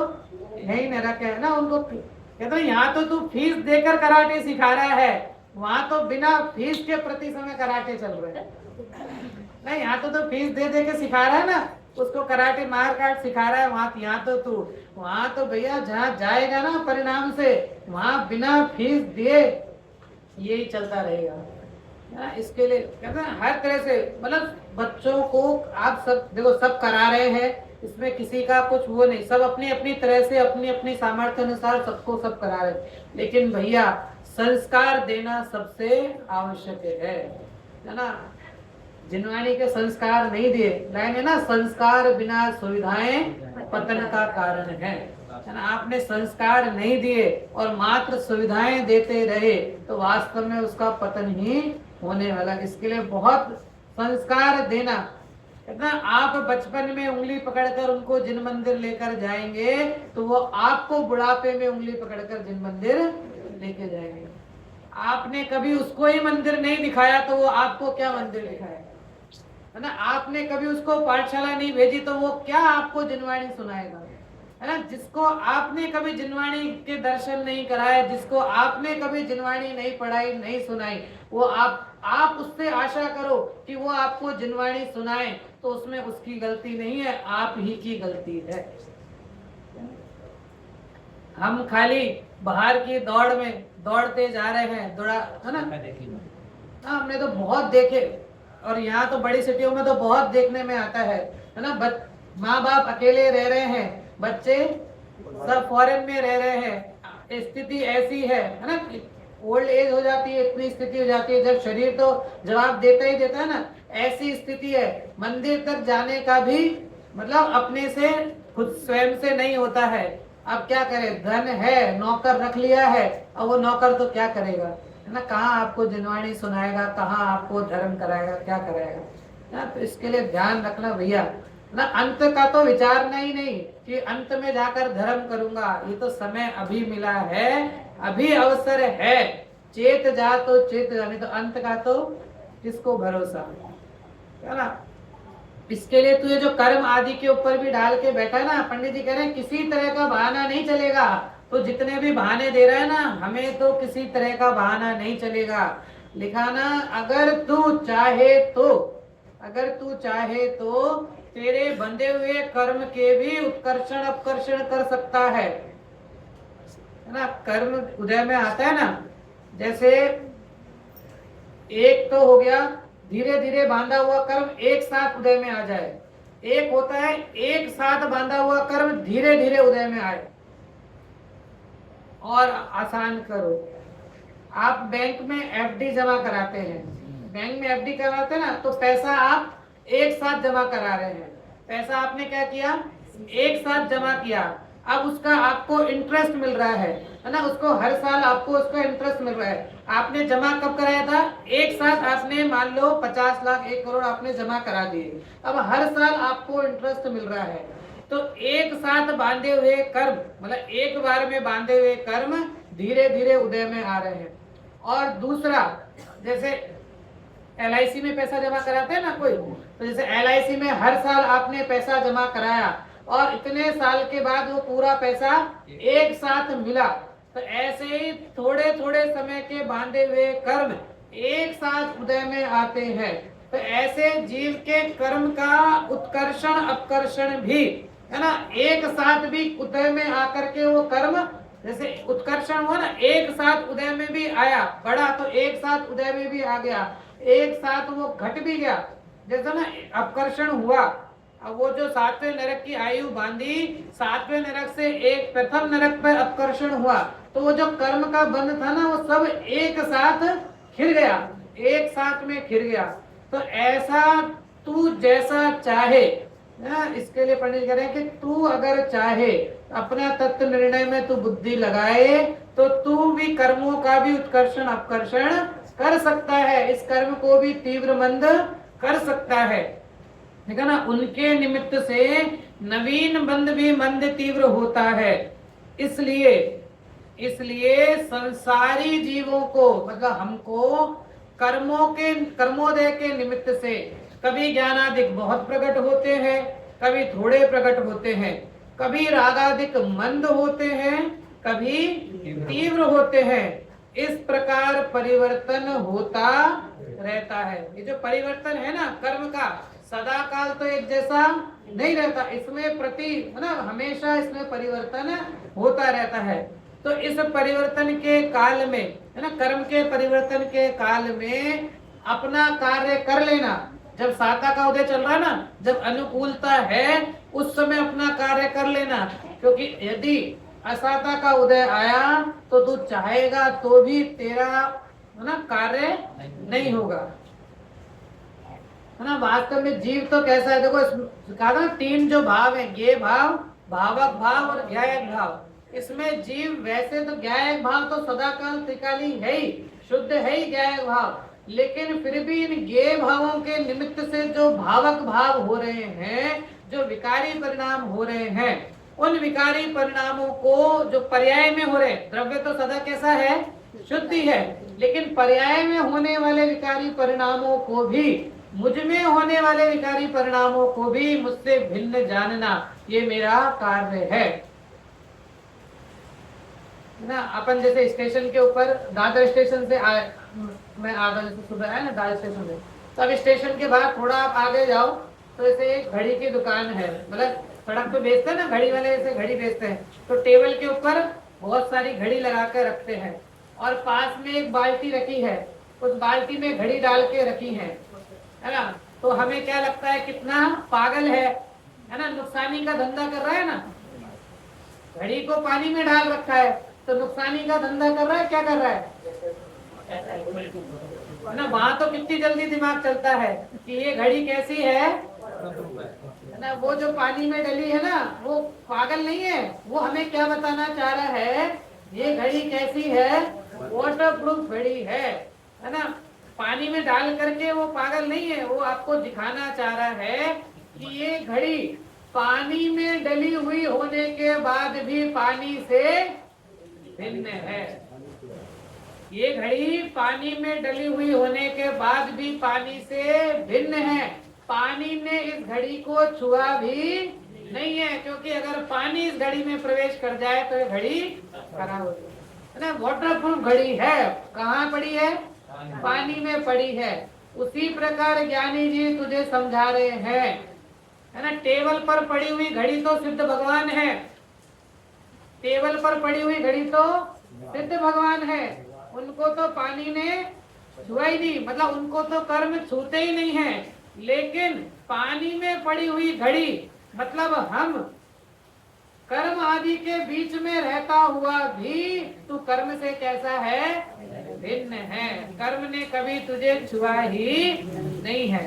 यही नरक है ना। उनको कहते हैं यहाँ तो तू फीस देकर कराटे सिखा रहा है, वहां तो बिना फीस के प्रति समय कराटे चल रहे हैं। नहीं, यहाँ तो फीस दे के सिखा रहा है ना, उसको कराटे मार काट सिखा रहा है। वहां तो भैया जहाँ जाएगा ना परिणाम से, वहां बिना फीस दिए यही चलता रहेगा। इसके लिए कहते हैं हर तरह से मतलब बच्चों को आप सब देखो, सब करा रहे हैं, इसमें किसी का कुछ वो नहीं, सब अपनी अपनी तरह से अपनी अपनी सामर्थ्य अनुसार सबको सब करा रहे हैं। लेकिन भैया संस्कार देना सबसे आवश्यक है ना। जिनवाणी के संस्कार नहीं दिए, लाइन है ना, संस्कार बिना सुविधाएं पतन का कारण है ना। आपने संस्कार नहीं दिए और मात्र सुविधाएं देते रहे तो वास्तव में उसका पतन ही होने वाला। इसके लिए बहुत संस्कार देना। इतना आप बचपन में उंगली पकड़कर उनको जिन मंदिर लेकर जाएंगे तो वो आपको बुढ़ापे में उंगली पकड़कर जिन मंदिर लेके जाएंगे। आपने कभी उसको ही मंदिर नहीं दिखाया तो वो आपको क्या मंदिर दिखाएगा, है ना। आपने कभी उसको पाठशाला नहीं भेजी तो वो क्या आपको जिनवाणी सुनाएगा, है ना। जिसको आपने कभी जिनवाणी के दर्शन नहीं कराए, जिसको आपने कभी जिनवाणी नहीं पढ़ाई नहीं सुनाई, वो आप उससे आशा करो कि वो आपको जिनवाणी सुनाए तो उसमें उसकी गलती नहीं है, आप ही की गलती है। हम खाली बाहर की दौड़ में दौड़ते जा रहे हैं, दौड़ा, है ना। हमने तो बहुत देखे और यहाँ तो बड़ी सिटियों में तो बहुत देखने में आता है ना। माँ बाप अकेले रह रहे हैं, बच्चे सब फॉरेन में रह रहे हैं। स्थिति ऐसी है ना, ओल्ड एज हो जाती है, इतनी स्थिति हो जाती है जब शरीर तो जवाब देता ही देता है ना। ऐसी स्थिति है, मंदिर तक जाने का भी मतलब अपने से खुद स्वयं से नहीं होता है। अब क्या करें, धन है, नौकर रख लिया है, अब वो नौकर तो क्या करेगा, है ना। कहाँ आपको जिनवाणी सुनाएगा, कहाँ आपको धर्म कराएगा, क्या कराएगा ना। तो इसके लिए ध्यान रखना भैया ना, अंत का तो विचारना ही नहीं कि अंत में जाकर धर्म करूंगा। ये तो समय अभी मिला है, अभी अवसर है, चेत जा तो चेत जाने, तो अंत का तो किसको भरोसा, है ना। इसके लिए तुझे जो कर्म आदि के ऊपर भी डाल के बैठा है ना, पंडित जी कह रहे हैं किसी तरह का बहाना नहीं चलेगा। तो जितने भी बहाने दे रहा है ना, हमें तो किसी तरह का बहाना नहीं चलेगा। लिखा ना, अगर तू चाहे तो तेरे बंधे हुए कर्म के भी उत्कर्षण अपकर्षण कर सकता है ना। कर्म उदय में आता है ना, जैसे एक तो हो गया धीरे धीरे बांधा हुआ कर्म एक साथ उदय में आ जाए, एक होता है एक साथ बांधा हुआ कर्म धीरे धीरे उदय में आए। और आसान करो, आप बैंक में एफडी जमा कराते हैं, बैंक में एफडी कराते हैं ना, तो पैसा आप एक साथ जमा करा रहे हैं। पैसा आपने क्या किया, एक साथ जमा किया, अब उसका आपको इंटरेस्ट मिल रहा है ना, उसको हर साल आपको उसका इंटरेस्ट मिल रहा है। आपने जमा कब कराया था, एक साथ आपने मान लो 50 लाख 1 करोड़ आपने जमा करा दिए, अब हर साल आपको इंटरेस्ट मिल रहा है। तो एक साथ बांधे हुए कर्म, मतलब एक बार में बांधे हुए कर्म धीरे धीरे उदय में आ रहे हैं। और दूसरा, जैसे LIC में पैसा जमा कराते हैं ना कोई, तो जैसे LIC में हर साल आपने पैसा जमा कराया और इतने साल के बाद वो पूरा पैसा एक साथ मिला, तो ऐसे ही थोड़े थोड़े समय के बांधे हुए कर्म एक साथ उदय में आते हैं। तो ऐसे जीव के कर्म का उत्कर्षण अपकर्षण भी है ना, एक साथ भी उदय में आकर के वो कर्म, जैसे उत्कर्षण हुआ ना, एक साथ उदय में भी आया, बढ़ा तो एक साथ उदय में भी आ गया, एक साथ वो घट भी गया। जैसा ना अपकर्षण हुआ, अब वो जो 7वें नरक की आयु बांधी, 7वें नरक से एक प्रथम नरक पर अपकर्षण हुआ, तो वो जो कर्म का बंध था ना, वो सब एक साथ खिल गया, एक साथ में खिल गया। तो ऐसा तू जैसा चाहे, इसके लिए पंडित कह रहे हैं कि तू अगर चाहे अपना तत्व निर्णय में तू बुद्धि लगाए, तो तू भी कर्मों का भी उत्कर्षण अपकर्षण कर सकता है, इस कर्म को भी तीव्र मंद कर सकता है, ठीक है ना। उनके निमित्त से नवीन बंध भी मंद तीव्र होता है। इसलिए संसारी जीवों को, मतलब हमको कर्मोदय के निमित्त से कभी ज्ञानादिक बहुत प्रकट होते हैं, कभी थोड़े प्रकट होते हैं, कभी रागादिक मंद होते हैं, कभी तीव्र होते हैं। इस प्रकार परिवर्तन होता रहता है। ये जो परिवर्तन है ना कर्म का, सदा काल तो एक जैसा नहीं रहता, इसमें हमेशा इसमें परिवर्तन होता रहता है। तो इस परिवर्तन के काल में, है ना, कर्म के परिवर्तन के काल में अपना कार्य कर लेना। जब साता का उदय चल रहा है ना, जब अनुकूलता है, उस समय अपना कार्य कर लेना, क्योंकि यदि असाता का उदय आया तो तू चाहेगा तो भी तेरा है ना कार्य नहीं होगा, है ना। वास्तव में जीव तो कैसा है, देखो कहा था 3 जो भाव है, ज्ञेय भाव, भावक भाव और ज्ञायक भाव। इसमें जीव वैसे तो ज्ञायक भाव तो सदाकाल त्रिकाली है ही, शुद्ध है ही ज्ञायक भाव, लेकिन फिर भी इन ज्ञेय भावों के निमित्त से जो भावक भाव हो रहे हैं, जो विकारी परिणाम हो रहे हैं, उन विकारी परिणामों को जो पर्याय में हो रहे, द्रव्य तो सदा कैसा है, शुद्धि है, लेकिन पर्याय में होने वाले विकारी परिणामों को भी, मुझ में होने वाले विकारी परिणामों को भी मुझसे भिन्न जानना, ये मेरा कार्य है ना। अपन जैसे स्टेशन के ऊपर, दादर स्टेशन से मैं आधा जैसे सुबह आया ना दादर स्टेशन से, तो अब स्टेशन के बाद थोड़ा आप आगे जाओ तो ऐसे एक घड़ी की दुकान है, मतलब सड़क पे बेचते हैं ना घड़ी वाले, ऐसे घड़ी बेचते हैं, तो टेबल के ऊपर बहुत सारी घड़ी लगा कर रखते हैं और पास में एक बाल्टी रखी है, उस बाल्टी में घड़ी डाल के रखी है ना। तो हमें क्या लगता है कितना पागल है ना, नुकसानी का धंधा कर रहा है ना, घड़ी को पानी में डाल रखा है तो नुकसानी का धंधा कर रहा है, क्या कर रहा है ना। वहां तो कितनी जल्दी दिमाग चलता है कि ये घड़ी कैसी है ना, वो जो पानी में डली है ना वो पागल नहीं है, वो हमें क्या बताना चाह रहा है, ये घड़ी कैसी है, वाटर प्रूफ घड़ी है ना। पानी में डाल करके वो पागल नहीं है, वो आपको दिखाना चाह रहा है कि ये घड़ी पानी में डली हुई होने के बाद भी पानी से भिन्न है। ये घड़ी पानी में डली हुई होने के बाद भी पानी से भिन्न है। पानी ने इस घड़ी को छुआ भी नहीं है, क्योंकि अगर पानी इस घड़ी में प्रवेश कर जाए तो ये घड़ी खराब हो गई है ना। वाटरप्रूफ घड़ी है, कहाँ पड़ी है? पानी में पड़ी है। उसी प्रकार ज्ञानी जी तुझे समझा रहे हैं, है ना। टेबल पर पड़ी हुई घड़ी तो सिद्ध भगवान है, टेबल पर पड़ी हुई घड़ी तो सिद्ध भगवान है। उनको तो पानी ने छुआ ही नहीं, मतलब उनको तो कर्म छूते ही नहीं है। लेकिन पानी में पड़ी हुई घड़ी मतलब हम कर्म आदि के बीच में रहता हुआ भी तू कर्म से कैसा है? भिन्न है। कर्म ने कभी तुझे छुआ ही नहीं है।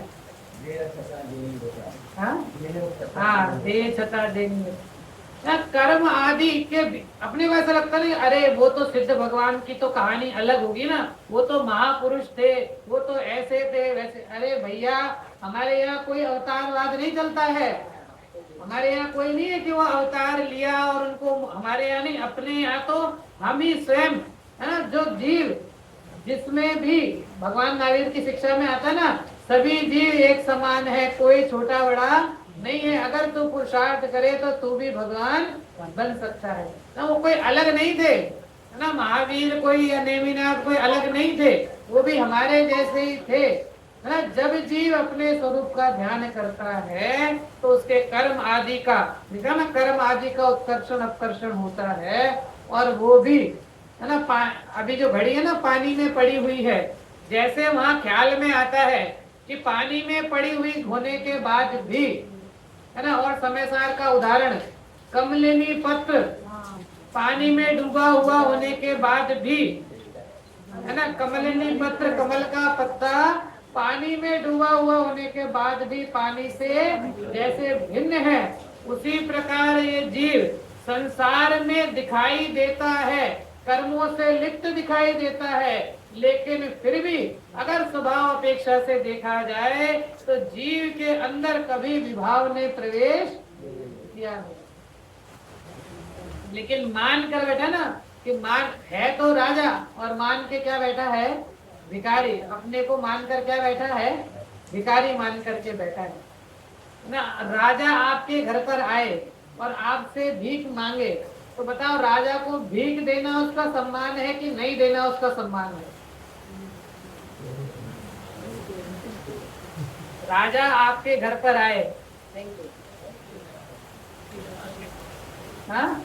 हाँ, दे छता देनी है। कर्म आदि के अपने को ऐसा लगता नहीं, अरे वो तो सिद्ध भगवान की तो कहानी अलग होगी ना, वो तो महापुरुष थे, वो तो ऐसे थे वैसे। अरे भैया, हमारे यहाँ कोई अवतारवाद नहीं चलता है। हमारे यहाँ कोई नहीं है कि वो अवतार लिया और उनको, हमारे यहाँ नहीं, अपने यहाँ तो हम ही स्वयं, है ना। जो जीव, जिसमें भी भगवान महावीर की शिक्षा में आता है ना, सभी जीव एक समान है, कोई छोटा बड़ा नहीं है। अगर तू पुरुषार्थ करे तो तू भी भगवान बन सकता है ना। वो कोई अलग नहीं थे, है ना। महावीर कोई या नेमिनाथ कोई अलग नहीं थे, वो भी हमारे जैसे ही थे, है ना। जब जीव अपने स्वरूप का ध्यान करता है तो उसके कर्म आदि का, देखा ना, कर्म आदि का उत्कर्षण अपकर्षण होता है। और वो भी, है ना, अभी जो घड़ी है ना पानी में पड़ी हुई है, जैसे वहां ख्याल में आता है कि पानी में पड़ी हुई होने के बाद भी, है ना। और समय सार का उदाहरण, कमलिनी पत्र पानी में डूबा हुआ होने के बाद भी, है ना, कमलिनी पत्र, कमल का पत्ता पानी में डूबा हुआ होने के बाद भी पानी से जैसे भिन्न है, उसी प्रकार ये जीव संसार में दिखाई देता है, कर्मों से लिप्त दिखाई देता है। लेकिन फिर भी अगर स्वभाव अपेक्षा से देखा जाए तो जीव के अंदर कभी विभाव ने प्रवेश किया नहीं। लेकिन मान कर बैठा ना कि मान है तो राजा, और मान के क्या बैठा है? भिखारी। अपने को मान कर क्या बैठा है? भिखारी मान करके बैठा है ना। राजा आपके घर पर आए और आपसे भीख मांगे, तो बताओ, राजा को भीख देना उसका सम्मान है कि नहीं देना उसका सम्मान है? राजा आपके घर पर आए, हाँ,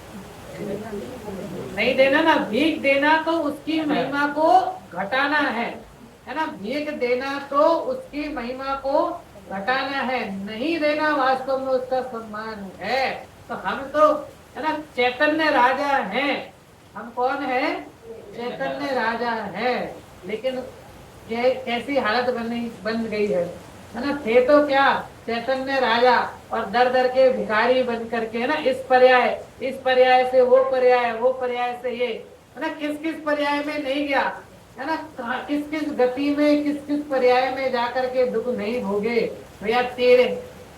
नहीं देना ना। भीख देना तो उसकी महिमा को घटाना है ना। भीख देना तो उसकी महिमा को घटाना है, नहीं देना वास्तव में उसका सम्मान है। तो हम तो, है ना, चैतन्य राजा हैं। हम कौन है? चैतन्य राजा है। लेकिन कैसी हालत बन गई है ना। थे तो क्या चैतन्य राजा, और दर दर के भिखारी बन करके, है ना, इस पर्याय से वो पर्याय, वो पर्याय से ये, है ना, किस किस पर्याय में नहीं गया, है ना, किस किस गति में, किस किस पर्याय में जाकर के दुख नहीं भोगे भैया तेरे,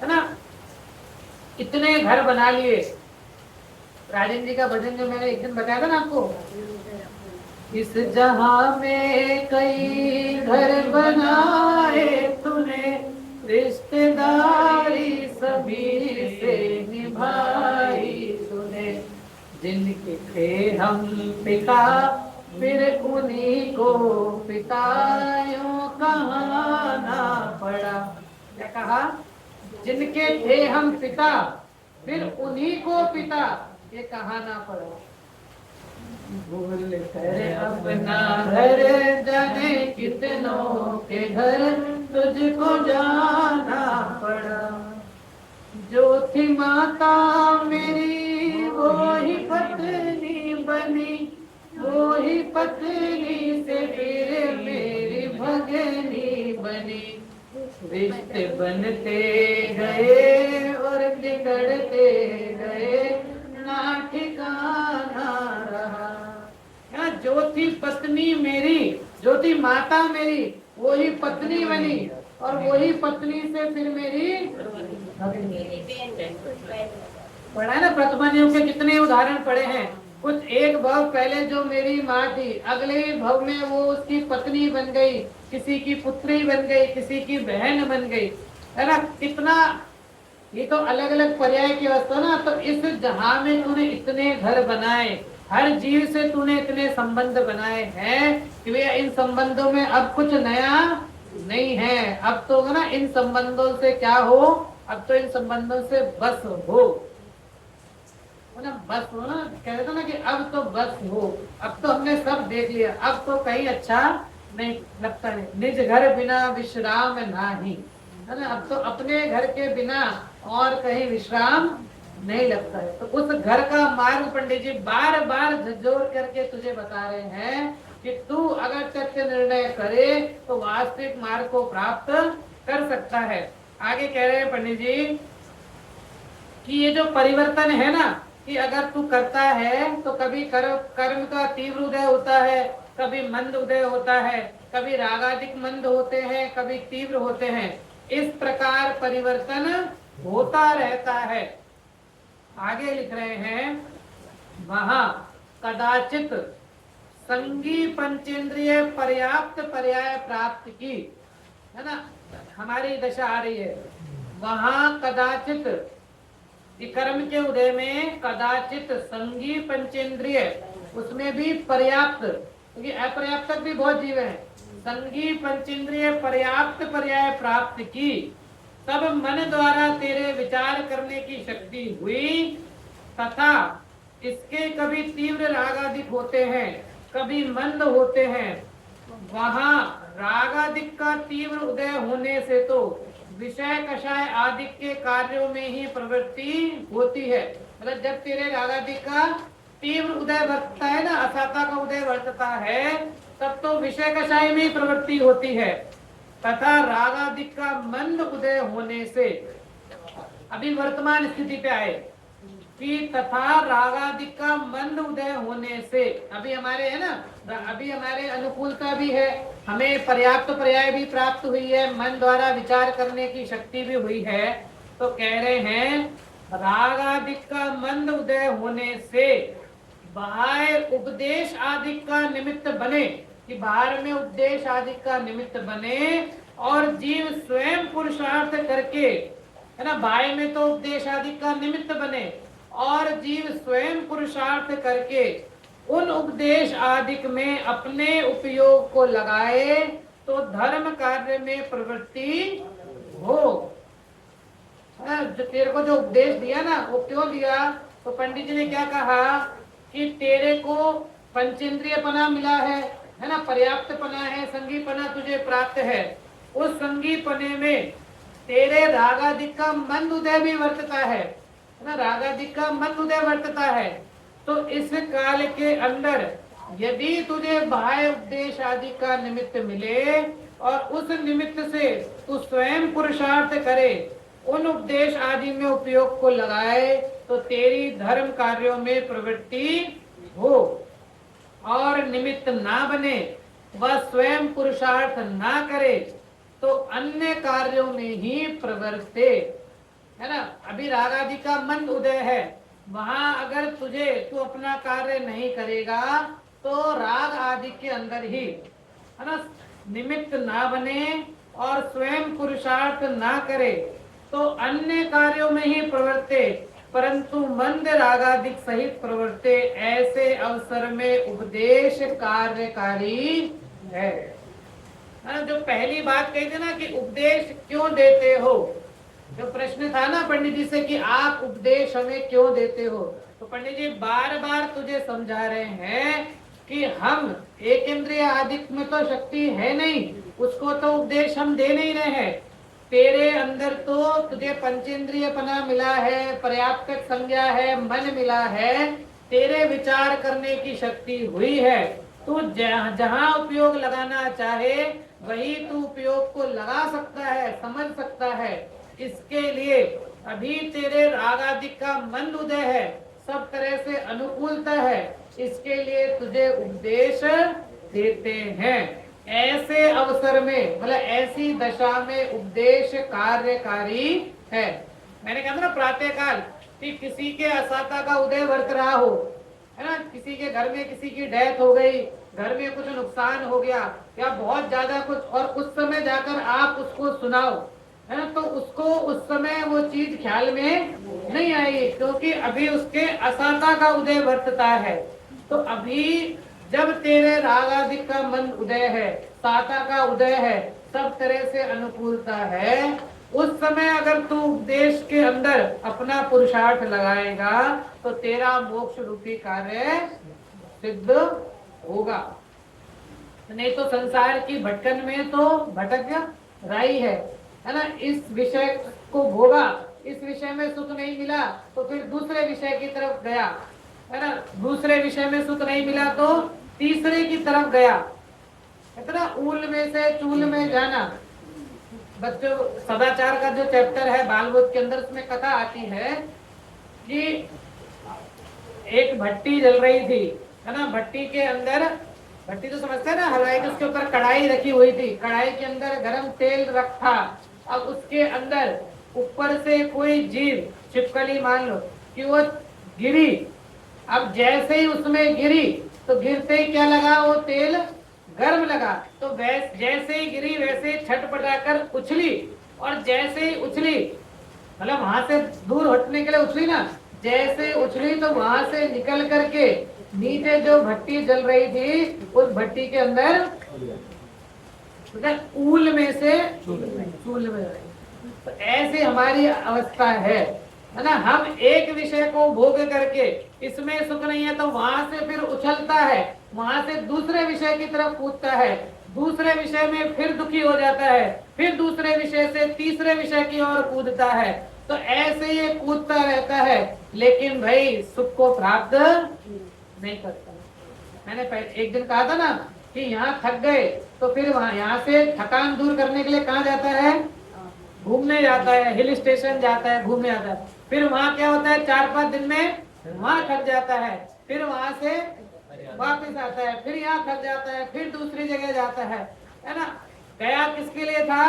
है ना। इतने घर बना लिए। राजेंद्र जी का भजन जो मैंने एक दिन बताया था ना आपको, इस जहां में कई घर बनाए तूने, रिश्तेदारी सभी से निभाई तूने, जिनके थे हम पिता फिर उन्हीं को पिता यूं कहना पड़ा। क्या कहा? जिनके थे हम पिता फिर उन्हीं को पिता ये कहना पड़ा। भूल कर अपना घर जाने कितनों के घर तुझको जाना पड़ा। जो थी माता मेरी वो ही पत्नी बनी, वो ही पत्नी से फिर मेरी भगनी बनी। रिश्ते बनते गए और बिगड़ते गए, ना ठिकाना रहा। जो थी पत्नी मेरी, जो थी माता मेरी, वो ही पत्नी बनी, और वही पत्नी से फिर मेरी पढ़ा है ना। प्रथमानियों के कितने उदाहरण पड़े हैं। कुछ एक भव पहले जो मेरी माँ थी, अगले भव में वो उसकी पत्नी बन गई, किसी की पुत्री बन गई, किसी की बहन बन गई, है ना। कितना, ये तो अलग अलग पर्याय की अवस्था ना। तो इस जहां में तूने इतने घर बनाए, हर जीव से तूने इतने संबंध बनाए हैं कि भैया इन संबंधों में अब कुछ नया नहीं है। अब तो ना इन संबंधों से क्या हो, अब तो इन संबंधों से बस हो ना, बस हो ना, कहते थे ना कि अब तो बस हो, अब तो हमने सब देख लिया, अब तो कहीं अच्छा नहीं लगता है। निज घर बिना विश्राम नाही, है ना, अब तो अपने घर के बिना और कहीं विश्राम नहीं लगता है। तो उस घर का मार्ग पंडित जी बार बार झकझोर करके तुझे बता रहे हैं कि तू अगर सत्य निर्णय करे तो वास्तविक मार्ग को प्राप्त कर सकता है। आगे कह रहे हैं पंडित जी कि ये जो परिवर्तन है ना, कि अगर तू करता है तो कभी कर्म का तीव्र उदय होता है, कभी मंद उदय होता है, कभी रागादिक मंद होते हैं, कभी तीव्र होते हैं। इस प्रकार परिवर्तन होता रहता है। आगे लिख रहे हैं वहां कदाचित संगी पंचेंद्रिय पर्याप्त पर्याय प्राप्त की, है ना, हमारी दशा आ रही है। वहां कदाचित कर्म के उदय में कदाचित संगी पंचेंद्रिय, उसमें भी पर्याप्त, क्योंकि अपर्याप्त भी बहुत जीव है। संगी पंचेंद्रिय पर्याप्त पर्याय प्राप्त की, तब मन द्वारा तेरे विचार करने की शक्ति हुई, तथा इसके कभी तीव्र रागादिक होते हैं, कभी मंद होते हैं। वहां रागादिक का तीव्र उदय होने से तो विषय कषाय आदि के कार्यों में ही प्रवृत्ति होती है। मतलब जब तेरे रागादिक का तीव्र उदय वर्तता है ना, असाता का उदय वर्तता है, तब तो विषय कषाय में ही प्रवृत्ति होती है। तथा रागादिक का मंद उदय होने से, अभी वर्तमान स्थिति पे आए कि तथा रागादिक का मंद उदय होने से, अभी हमारे है ना, अभी हमारे अनुकूलता भी है, हमें पर्याप्त पर्याय भी प्राप्त हुई है, मन द्वारा विचार करने की शक्ति भी हुई है। तो कह रहे हैं रागादिक का मंद उदय होने से बाह्य उपदेश आदि का निमित्त बने, कि बाहर में उपदेश आदि का निमित्त बने, और जीव स्वयं पुरुषार्थ करके, है ना, बाह्य में तो उपदेश आदि का निमित्त बने और जीव स्वयं पुरुषार्थ करके उन उपदेश आदिक में अपने उपयोग को लगाए तो धर्म कार्य में प्रवृत्ति हो। जो तेरे को जो उपदेश दिया ना, वो क्यों दिया? तो पंडित जी ने क्या कहा कि तेरे को पंचेंद्रिय पना मिला है ना, पर्याप्त पना है, संगी पना तुझे प्राप्त है। उस संगी पने में तेरे रागादिक का मंद उदय भी वर्तता है ना, रागादिक का मंद उदय वर्तता है। तो इस काल के अंदर यदि तुझे बाह्य उपदेश आदि का निमित्त मिले और उस निमित्त से तू स्वयं पुरुषार्थ करे, उन उपदेश आदि में उपयोग को लगाए, तो तेरी धर्म कार्यों में प्रवृत्ति हो, और निमित्त ना बने, वह स्वयं पुरुषार्थ ना करे, तो अन्य कार्यों में ही प्रवर्ते, है ना। अभी राग आदि का मंद उदय है, वहां अगर तू अपना कार्य नहीं करेगा तो राग आदि के अंदर ही, है ना, निमित्त ना बने और स्वयं पुरुषार्थ ना करे, तो अन्य कार्यों में ही प्रवर्ते, परंतु मंद रागादिक सहित प्रवर्ते। ऐसे अवसर में उपदेश कार्यकारी है। जो पहली बात कही थी ना कि उपदेश क्यों देते हो, जो प्रश्न था ना पंडित जी से कि आप उपदेश हमें क्यों देते हो, तो पंडित जी बार बार तुझे समझा रहे हैं कि हम एक इंद्रिय आदिक में तो शक्ति है नहीं, उसको तो उपदेश हम दे नहीं रहे हैं। तेरे अंदर तो तुझे पंचेंद्रिय पना मिला है, पर्याप्त संज्ञा है, मन मिला है, तेरे विचार करने की शक्ति हुई है। तू जहाँ उपयोग लगाना चाहे वही तू उपयोग को लगा सकता है, समझ सकता है। इसके लिए अभी तेरे राग आदि का मंद उदय है, सब तरह से अनुकूलता है, इसके लिए तुझे उपदेश देते हैं। ऐसे अवसर में, मतलब ऐसी दशा में उपदेश कार्यकारी है। मैंने कहा था ना प्रातः काल कि किसी के असाता का उदय वर्त रहा हो, है ना, किसी के घर में किसी की डेथ हो गई, घर में कुछ नुकसान हो गया या बहुत ज्यादा कुछ, और उस समय जाकर आप उसको सुनाओ, है ना, तो उसको उस समय वो चीज ख्याल में नहीं आएगी, क्योंकि अभी उसके असाता का उदय वर्तता है। तो अभी जब तेरे रागादिक का मन उदय है, साता का उदय है, सब तरह से अनुकूलता है, उस समय अगर तू उपदेश के अंदर अपना पुरुषार्थ लगाएगा तो तेरा मोक्ष रूपी कार्य सिद्ध होगा। नहीं तो संसार की भटकन में तो भटक रही है ना। इस विषय को भोगा, इस विषय में सुख नहीं मिला तो फिर दूसरे विषय की तरफ गया, है ना। दूसरे विषय में सुख नहीं मिला तो तीसरे की तरफ गया, है ना। ऊल में से चूल में जाना। बच्चों, सदाचार का जो चैप्टर है बालबोध के अंदर, उसमें कथा आती है कि एक भट्टी जल रही थी, है ना। भट्टी के अंदर, भट्टी तो समझते हैं ना, हलवाई के, उसके ऊपर कढ़ाई रखी हुई थी, कढ़ाई के अंदर गरम तेल रखा। अब उसके अंदर ऊपर से कोई जीव, छिपकली मान लो कि वो गिरी। अब जैसे ही उसमें गिरी तो गिरते ही क्या लगा, वो तेल गर्म लगा, तो जैसे ही गिरी वैसे छटपटाकर उछली, और जैसे ही उछली, मतलब वहां से दूर हटने के लिए उछली ना, जैसे उछली तो वहां से निकल करके नीचे जो भट्टी जल रही थी उस भट्टी के अंदर ऊल में से चूल में। तो ऐसी हमारी अवस्था है ना। हम एक विषय को भोग करके इसमें सुख नहीं है तो वहां से फिर उछलता है, वहां से दूसरे विषय की तरफ कूदता है, दूसरे विषय में फिर दुखी हो जाता है, फिर दूसरे विषय से तीसरे विषय की ओर कूदता है। तो ऐसे ये कूदता रहता है, लेकिन भाई सुख को प्राप्त नहीं करता। मैंने एक दिन कहा था ना कि यहाँ थक गए तो फिर वहां, यहाँ से थकान दूर करने के लिए कहाँ जाता है, घूमने जाता है, हिल स्टेशन जाता है, घूमने जाता है। फिर वहाँ क्या होता है, 4-5 दिन में वहाँ थक जाता है, फिर वहां से वापस आता है, फिर यहाँ थक जाता है, फिर दूसरी जगह जाता है ना। गया किसके लिए था,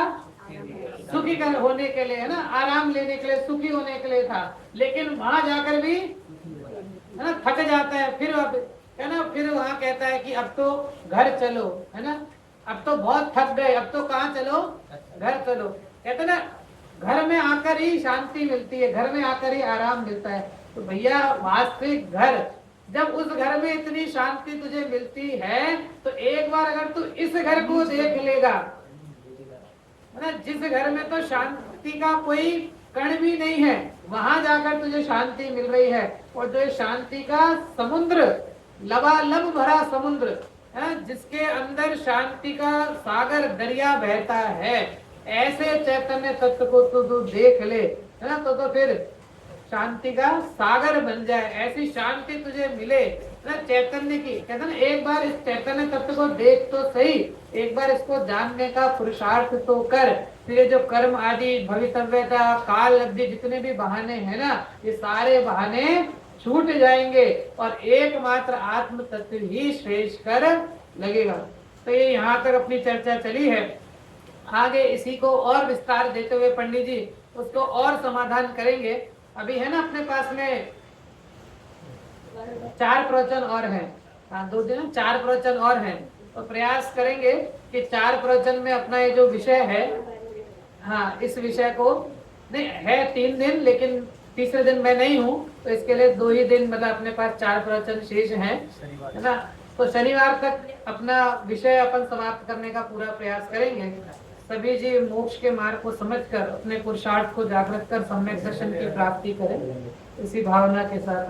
सुखी होने के लिए, है ना, आराम लेने के लिए, सुखी होने के लिए था। लेकिन वहां जाकर भी, है ना, थक जाता है, फिर है ना, फिर वहां कहता है कि अब तो घर चलो, है ना, अब तो बहुत थक गए, अब तो कहाँ चलो, घर चलो। कहते ना, घर में आकर ही शांति मिलती है, घर में आकर ही आराम मिलता है। तो भैया वास्तविक घर, जब उस घर में इतनी शांति तुझे मिलती है तो एक बार अगर तू इस घर को देख लेगा, है ना, जिस घर में तो शांति का कोई कण भी नहीं है, वहां जाकर तुझे शांति मिल रही है। और जो शांति का समुद्र, लबालब भरा समुद्र है, जिसके अंदर शांति का सागर दरिया बहता है, ऐसे चैतन्य तत्व को तू देख ले, है ना, तो फिर शांति का सागर बन जाए, ऐसी शांति तुझे मिले ना चैतन्य की। कहते ना, एक बार इस चैतन्य तत्व को देख तो सही, एक बार इसको जानने का पुरुषार्थ तो कर। फिर जो कर्म आदि, भवितव्यता, काल अवधि, जितने भी बहाने हैं ना, ये सारे बहाने छूट जाएंगे और एकमात्र आत्म तत्व ही श्रेष्ठ कर लगेगा। तो ये यहाँ तक अपनी चर्चा चली है। आगे इसी को और विस्तार देते हुए पंडित जी उसको और समाधान करेंगे। अभी है ना अपने पास में 4 प्रवचन और हैं, 2 दिन 4 प्रवचन और हैं, तो प्रयास करेंगे कि 4 प्रवचन में अपना ये जो विषय है, हाँ, इस विषय को नहीं है 3 दिन, लेकिन तीसरे दिन मैं नहीं हूँ, तो इसके लिए 2 ही दिन, मतलब अपने पास 4 प्रवचन शेष हैं, है ना। तो शनिवार तक अपना विषय अपन समाप्त करने का पूरा प्रयास करेंगे। सभी जी मोक्ष के मार्ग को समझकर अपने पुरुषार्थ को जागृत कर सम्यक दर्शन की प्राप्ति करें, इसी भावना के साथ